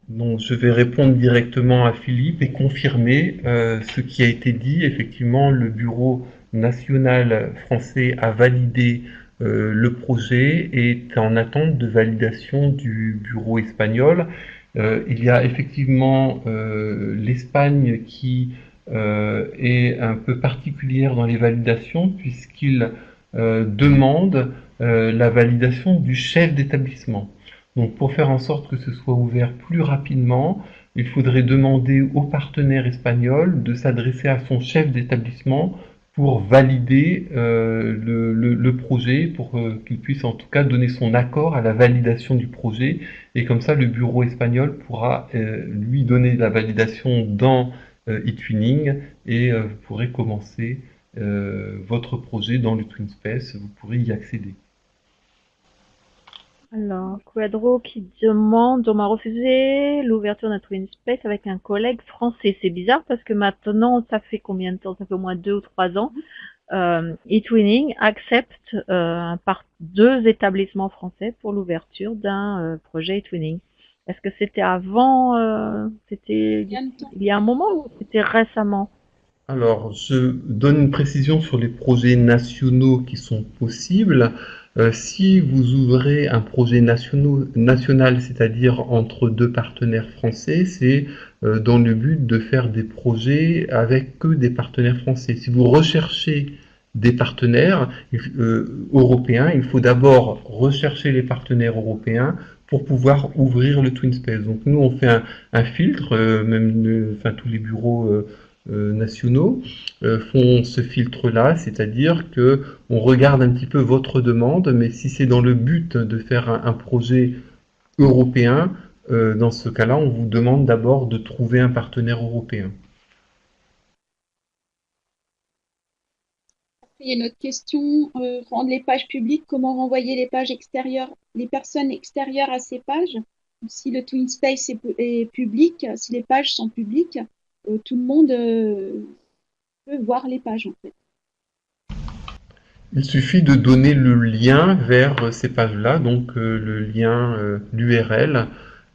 [SPEAKER 1] Donc, je vais répondre directement à Philippe et confirmer ce qui a été dit. Effectivement, le bureau national français a validé le projet et est en attente de validation du bureau espagnol. Il y a effectivement l'Espagne qui est un peu particulière dans les validations puisqu'il demande la validation du chef d'établissement. Donc pour faire en sorte que ce soit ouvert plus rapidement, il faudrait demander au partenaire espagnol de s'adresser à son chef d'établissement pour valider le projet, pour qu'il puisse en tout cas donner son accord à la validation du projet. Et comme ça, le bureau espagnol pourra lui donner la validation dans eTwinning et vous pourrez commencer votre projet dans le TwinSpace, vous pourrez y accéder.
[SPEAKER 3] Alors, Quadro qui demande, on m'a refusé l'ouverture d'un TwinSpace avec un collègue français. C'est bizarre parce que maintenant, ça fait combien de temps? Ça fait au moins 2 ou 3 ans. eTwinning accepte par deux établissements français pour l'ouverture d'un projet eTwinning. Est-ce que c'était avant, c'était il y a un moment ou c'était récemment?
[SPEAKER 1] Alors, je donne une précision sur les projets nationaux qui sont possibles. Si vous ouvrez un projet national, c'est-à-dire entre deux partenaires français, c'est dans le but de faire des projets avec que des partenaires français. Si vous recherchez des partenaires européens, il faut d'abord rechercher les partenaires européens pour pouvoir ouvrir le TwinSpace. Donc nous, on fait un filtre, tous les bureaux nationaux font ce filtre-là, c'est-à-dire que on regarde un petit peu votre demande, mais si c'est dans le but de faire un projet européen, dans ce cas-là, on vous demande d'abord de trouver un partenaire européen.
[SPEAKER 2] Il y a une autre question, rendre les pages publiques, comment renvoyer les pages extérieures, les personnes extérieures à ces pages? Si le TwinSpace est public, si les pages sont publiques, tout le monde peut voir les pages en fait.
[SPEAKER 1] Il suffit de donner le lien vers ces pages-là, donc le lien, l'URL,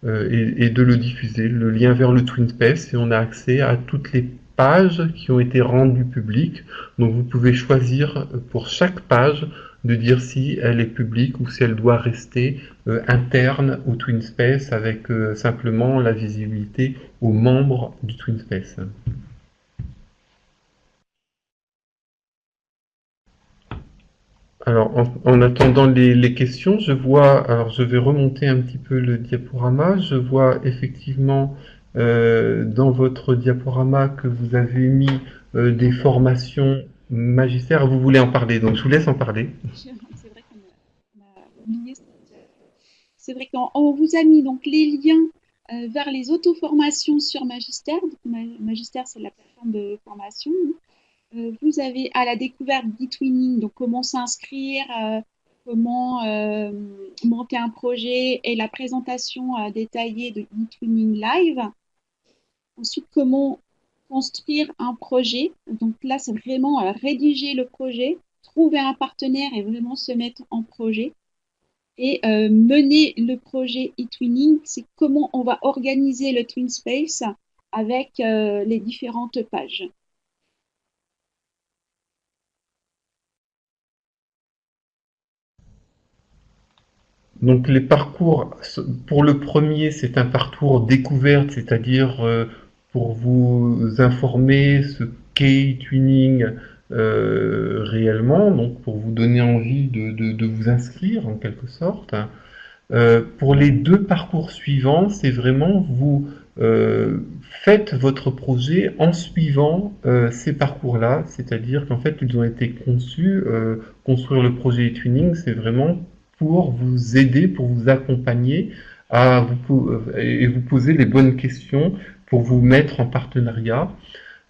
[SPEAKER 1] et de le diffuser, le lien vers le TwinSpace, et on a accès à toutes les pages qui ont été rendues publiques. Donc vous pouvez choisir pour chaque page de dire si elle est publique ou si elle doit rester interne au TwinSpace avec simplement la visibilité aux membres du TwinSpace. Alors, en attendant les questions, alors je vais remonter un petit peu le diaporama. Je vois effectivement dans votre diaporama que vous avez mis des formations magistères. Vous voulez en parler, donc je vous laisse en parler.
[SPEAKER 2] C'est vrai qu'on a oublié c'est vrai qu'on vous a mis donc les liens vers les auto-formations sur Magister. Donc, Magister, c'est la plateforme de formation. Vous avez à la découverte d'eTwinning, donc comment s'inscrire, comment monter un projet et la présentation détaillée de eTwinning Live. Ensuite, comment construire un projet. Donc là, c'est vraiment rédiger le projet, trouver un partenaire et vraiment se mettre en projet. Et mener le projet eTwinning, c'est comment on va organiser le TwinSpace avec les différentes pages.
[SPEAKER 1] Donc les parcours, pour le premier, c'est un parcours découverte, c'est-à-dire pour vous informer ce qu'est Tuning réellement, donc pour vous donner envie de vous inscrire en quelque sorte. Pour les deux parcours suivants, c'est vraiment vous faites votre projet en suivant ces parcours-là, c'est-à-dire qu'en fait ils ont été conçus, construire le projet Tuning, c'est vraiment pour vous aider, pour vous accompagner et vous poser les bonnes questions pour vous mettre en partenariat.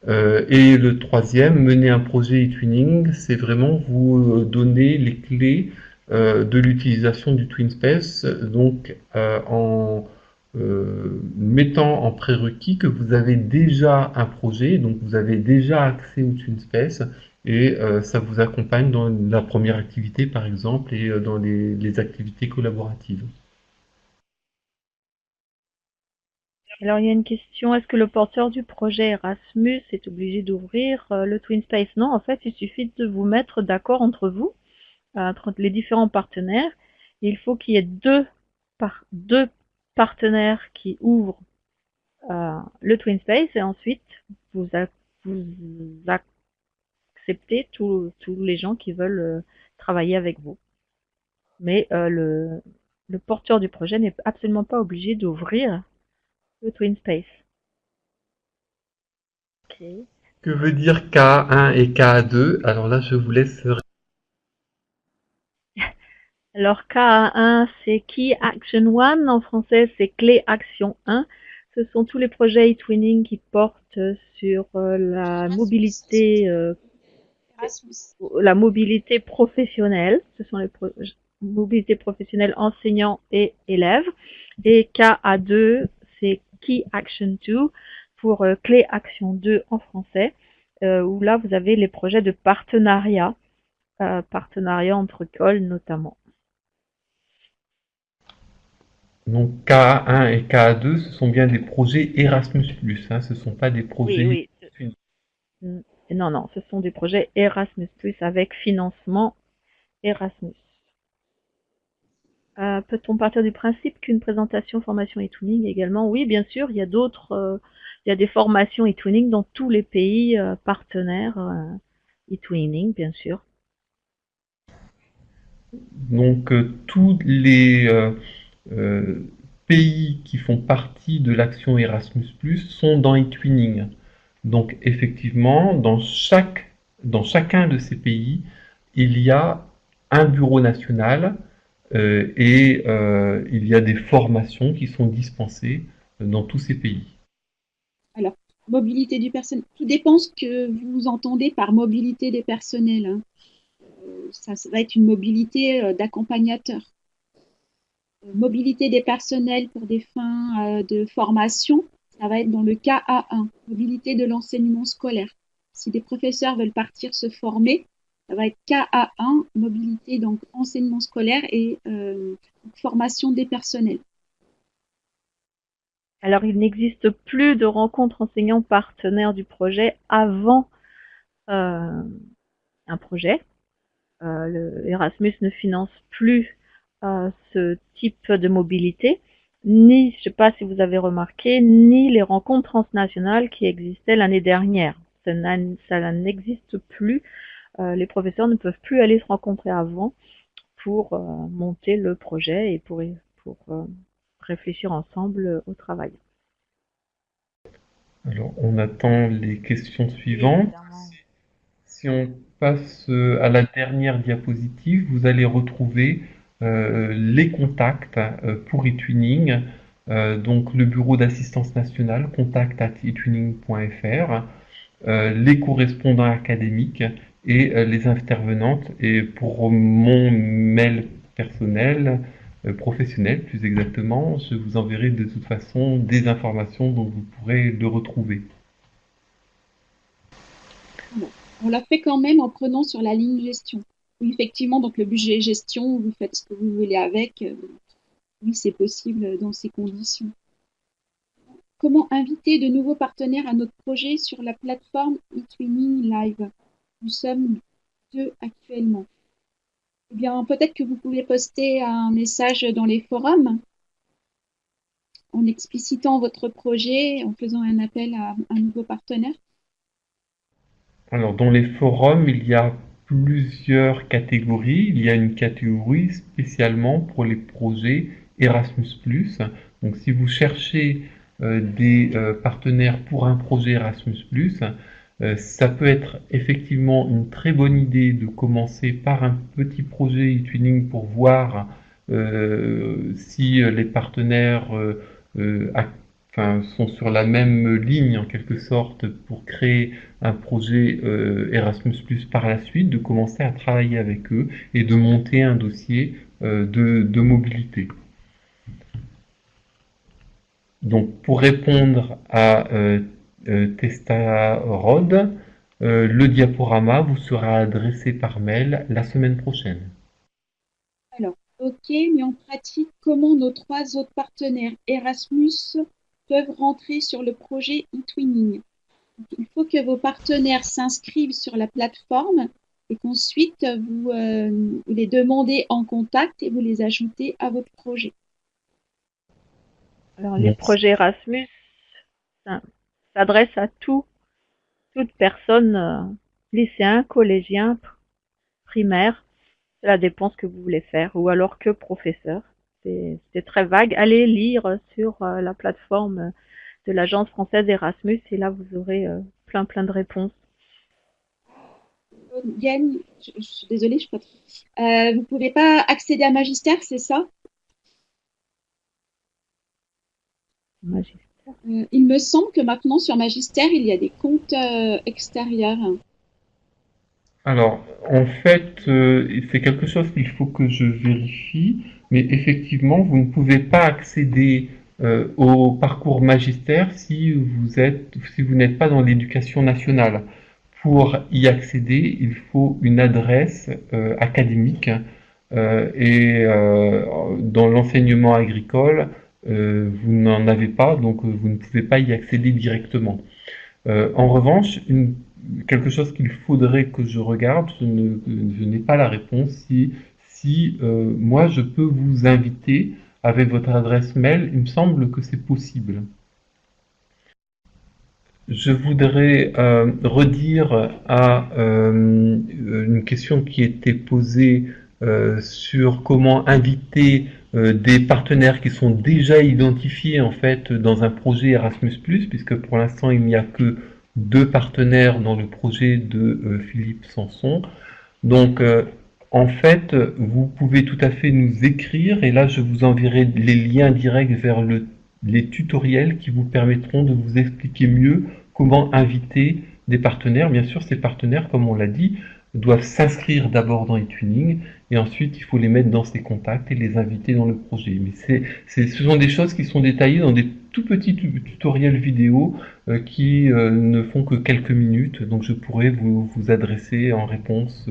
[SPEAKER 1] Et le troisième, mener un projet e-twinning, c'est vraiment vous donner les clés de l'utilisation du TwinSpace, donc en mettant en prérequis que vous avez déjà un projet, donc vous avez déjà accès au TwinSpace, et ça vous accompagne dans la première activité par exemple, et dans les activités collaboratives.
[SPEAKER 3] Alors, il y a une question, est-ce que le porteur du projet Erasmus est obligé d'ouvrir le TwinSpace? Non, en fait, il suffit de vous mettre d'accord entre vous, entre les différents partenaires. Il faut qu'il y ait deux partenaires qui ouvrent le TwinSpace et ensuite vous acceptez tous les gens qui veulent travailler avec vous. Mais le porteur du projet n'est absolument pas obligé d'ouvrir le TwinSpace. Ok.
[SPEAKER 1] Que veut dire KA1 et KA2? Alors là, je vous laisse.
[SPEAKER 3] Alors KA1, c'est Key Action 1, en français c'est Clé Action 1. Ce sont tous les projets eTwinning qui portent sur la mobilité professionnelle. Ce sont les mobilités professionnelles enseignants et élèves. Et KA2, c'est Key Action 2 pour Clé Action 2 en français, où là vous avez les projets de partenariat, partenariat entre écoles notamment.
[SPEAKER 1] Donc KA1 et KA2, ce sont bien des projets Erasmus+, hein, ce ne sont pas des projets...
[SPEAKER 3] Oui, oui. Non, non, ce sont des projets Erasmus+, avec financement Erasmus. Peut-on partir du principe qu'une présentation formation e-twinning également? Oui, bien sûr, il y a d'autres, il y a des formations e-twinning dans tous les pays partenaires e-twinning, bien sûr.
[SPEAKER 1] Donc tous les pays qui font partie de l'action Erasmus+, sont dans eTwinning. Donc effectivement, dans chacun de ces pays, il y a un bureau national et il y a des formations qui sont dispensées dans tous ces pays.
[SPEAKER 2] Alors, mobilité du personnel, tout dépend ce que vous entendez par mobilité des personnels. Hein. Ça va être une mobilité d'accompagnateur. Mobilité des personnels pour des fins de formation, ça va être dans le KA1, mobilité de l'enseignement scolaire. Si des professeurs veulent partir se former, Ça va être KA1, mobilité, donc enseignement scolaire et formation des personnels.
[SPEAKER 3] Alors, il n'existe plus de rencontres enseignants partenaires du projet avant un projet. Le Erasmus ne finance plus ce type de mobilité, ni, je ne sais pas si vous avez remarqué, ni les rencontres transnationales qui existaient l'année dernière. Ça n'existe plus. Les professeurs ne peuvent plus aller se rencontrer avant pour monter le projet et pour réfléchir ensemble au travail.
[SPEAKER 1] Alors, on attend les questions
[SPEAKER 3] Oui,
[SPEAKER 1] suivantes.
[SPEAKER 3] évidemment.
[SPEAKER 1] Si on passe à la dernière diapositive, vous allez retrouver les contacts pour eTwinning. Donc, le bureau d'assistance nationale, contact@etwinning.fr, les correspondants académiques et les intervenantes. Et pour mon mail personnel, professionnel plus exactement, je vous enverrai de toute façon des informations dont vous pourrez le retrouver.
[SPEAKER 2] Bon. On l'a fait quand même en prenant sur la ligne gestion. Oui, effectivement, donc le budget gestion, vous faites ce que vous voulez avec. Oui, c'est possible dans ces conditions. Comment inviter de nouveaux partenaires à notre projet sur la plateforme eTwinning Live? Nous sommes 2 actuellement. Eh bien, peut-être que vous pouvez poster un message dans les forums en explicitant votre projet, en faisant un appel à un nouveau partenaire.
[SPEAKER 1] Alors, dans les forums, il y a plusieurs catégories. Il y a une catégorie spécialement pour les projets Erasmus+. Donc, si vous cherchez des partenaires pour un projet Erasmus+, ça peut être effectivement une très bonne idée de commencer par un petit projet eTwinning pour voir si les partenaires sont sur la même ligne en quelque sorte pour créer un projet Erasmus+ par la suite, de commencer à travailler avec eux et de monter un dossier de mobilité. Donc pour répondre à Testarod, le diaporama vous sera adressé par mail la semaine prochaine.
[SPEAKER 2] Alors, ok, mais en pratique, comment nos 3 autres partenaires Erasmus peuvent rentrer sur le projet eTwinning? Il faut que vos partenaires s'inscrivent sur la plateforme et qu'ensuite vous les demandez en contact et vous les ajoutez à votre projet.
[SPEAKER 3] Alors, les projets Erasmus s'adressent à toute personne, lycéen, collégien, primaire. Cela dépend ce que vous voulez faire, ou alors que professeur. C'est très vague. Allez lire sur la plateforme de l'Agence française Erasmus et là vous aurez plein de réponses.
[SPEAKER 2] Yann, je suis désolée, je peux pas. Vous ne pouvez pas accéder à Magister, c'est ça?
[SPEAKER 3] Magister.
[SPEAKER 2] Il me semble que maintenant sur Magister, il y a des comptes extérieurs.
[SPEAKER 1] Alors, en fait, c'est quelque chose qu'il faut que je vérifie, mais effectivement, vous ne pouvez pas accéder au parcours magistère si vous n'êtes pas dans l'éducation nationale. Pour y accéder, il faut une adresse académique et dans l'enseignement agricole, vous n'en avez pas, donc vous ne pouvez pas y accéder directement. En revanche, quelque chose qu'il faudrait que je regarde, je n'ai pas la réponse, si moi je peux vous inviter avec votre adresse mail, il me semble que c'est possible. Je voudrais redire à une question qui était posée sur comment inviter des partenaires qui sont déjà identifiés en fait dans un projet Erasmus+, puisque pour l'instant il n'y a que 2 partenaires dans le projet de Philippe Sanson. Donc en fait, vous pouvez tout à fait nous écrire et là je vous enverrai les liens directs vers les tutoriels qui vous permettront de vous expliquer mieux comment inviter des partenaires. Bien sûr, ces partenaires, comme on l'a dit, doivent s'inscrire d'abord dans eTwinning et ensuite il faut les mettre dans ses contacts et les inviter dans le projet. Mais ce sont des choses qui sont détaillées dans des tout petits tutoriels vidéo qui ne font que quelques minutes, donc je pourrais vous adresser en réponse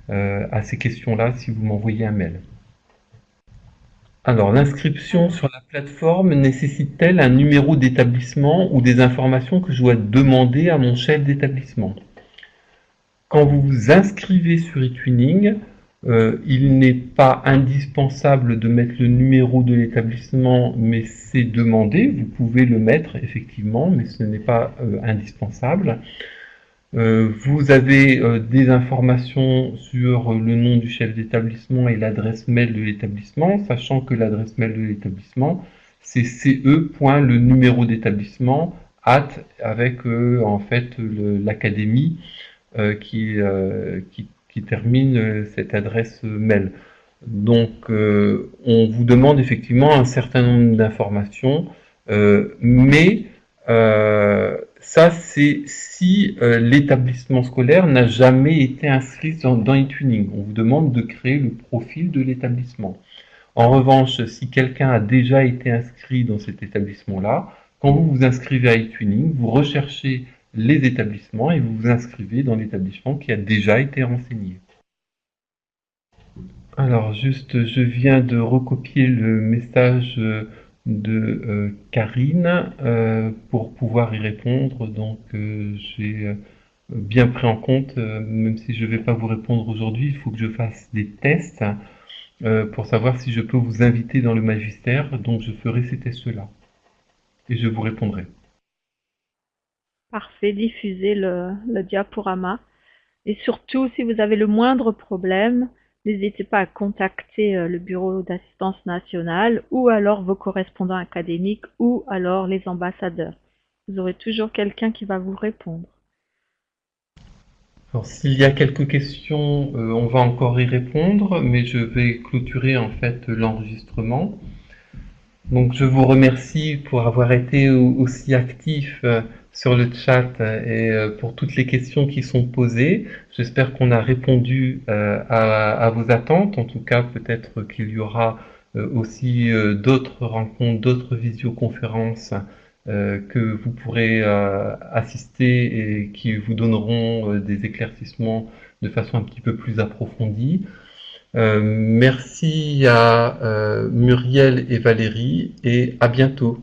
[SPEAKER 1] à ces questions-là si vous m'envoyez un mail. Alors, l'inscription sur la plateforme nécessite-t-elle un numéro d'établissement ou des informations que je dois demander à mon chef d'établissement? Quand vous vous inscrivez sur eTwinning, il n'est pas indispensable de mettre le numéro de l'établissement, mais c'est demandé. Vous pouvez le mettre effectivement, mais ce n'est pas indispensable. Vous avez des informations sur le nom du chef d'établissement et l'adresse mail de l'établissement, sachant que l'adresse mail de l'établissement, c'est ce. Le numéro d'établissement, avec en fait l'académie qui termine cette adresse mail. Donc, on vous demande effectivement un certain nombre d'informations, mais ça, c'est si l'établissement scolaire n'a jamais été inscrit dans eTwinning. On vous demande de créer le profil de l'établissement. En revanche, si quelqu'un a déjà été inscrit dans cet établissement-là, quand vous vous inscrivez à eTwinning, vous recherchez les établissements et vous vous inscrivez dans l'établissement qui a déjà été renseigné. Alors juste, je viens de recopier le message de Karine pour pouvoir y répondre. Donc j'ai bien pris en compte, même si je ne vais pas vous répondre aujourd'hui, il faut que je fasse des tests pour savoir si je peux vous inviter dans le magistère. Donc je ferai ces tests-là et je vous répondrai.
[SPEAKER 3] Parfait, diffusez le diaporama. Et surtout, si vous avez le moindre problème, n'hésitez pas à contacter le bureau d'assistance nationale ou alors vos correspondants académiques ou alors les ambassadeurs. Vous aurez toujours quelqu'un qui va vous répondre.
[SPEAKER 1] Alors, s'il y a quelques questions, on va encore y répondre, mais je vais clôturer en fait l'enregistrement. Donc, je vous remercie pour avoir été aussi actif sur le chat et pour toutes les questions qui sont posées. J'espère qu'on a répondu à vos attentes. En tout cas, peut-être qu'il y aura aussi d'autres rencontres, d'autres visioconférences que vous pourrez assister et qui vous donneront des éclaircissements de façon un petit peu plus approfondie. Merci à Muriel et Valérie et à bientôt.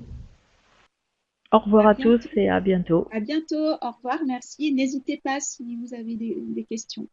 [SPEAKER 3] Au revoir à tous et à bientôt.
[SPEAKER 2] À bientôt, au revoir, merci. N'hésitez pas si vous avez des questions.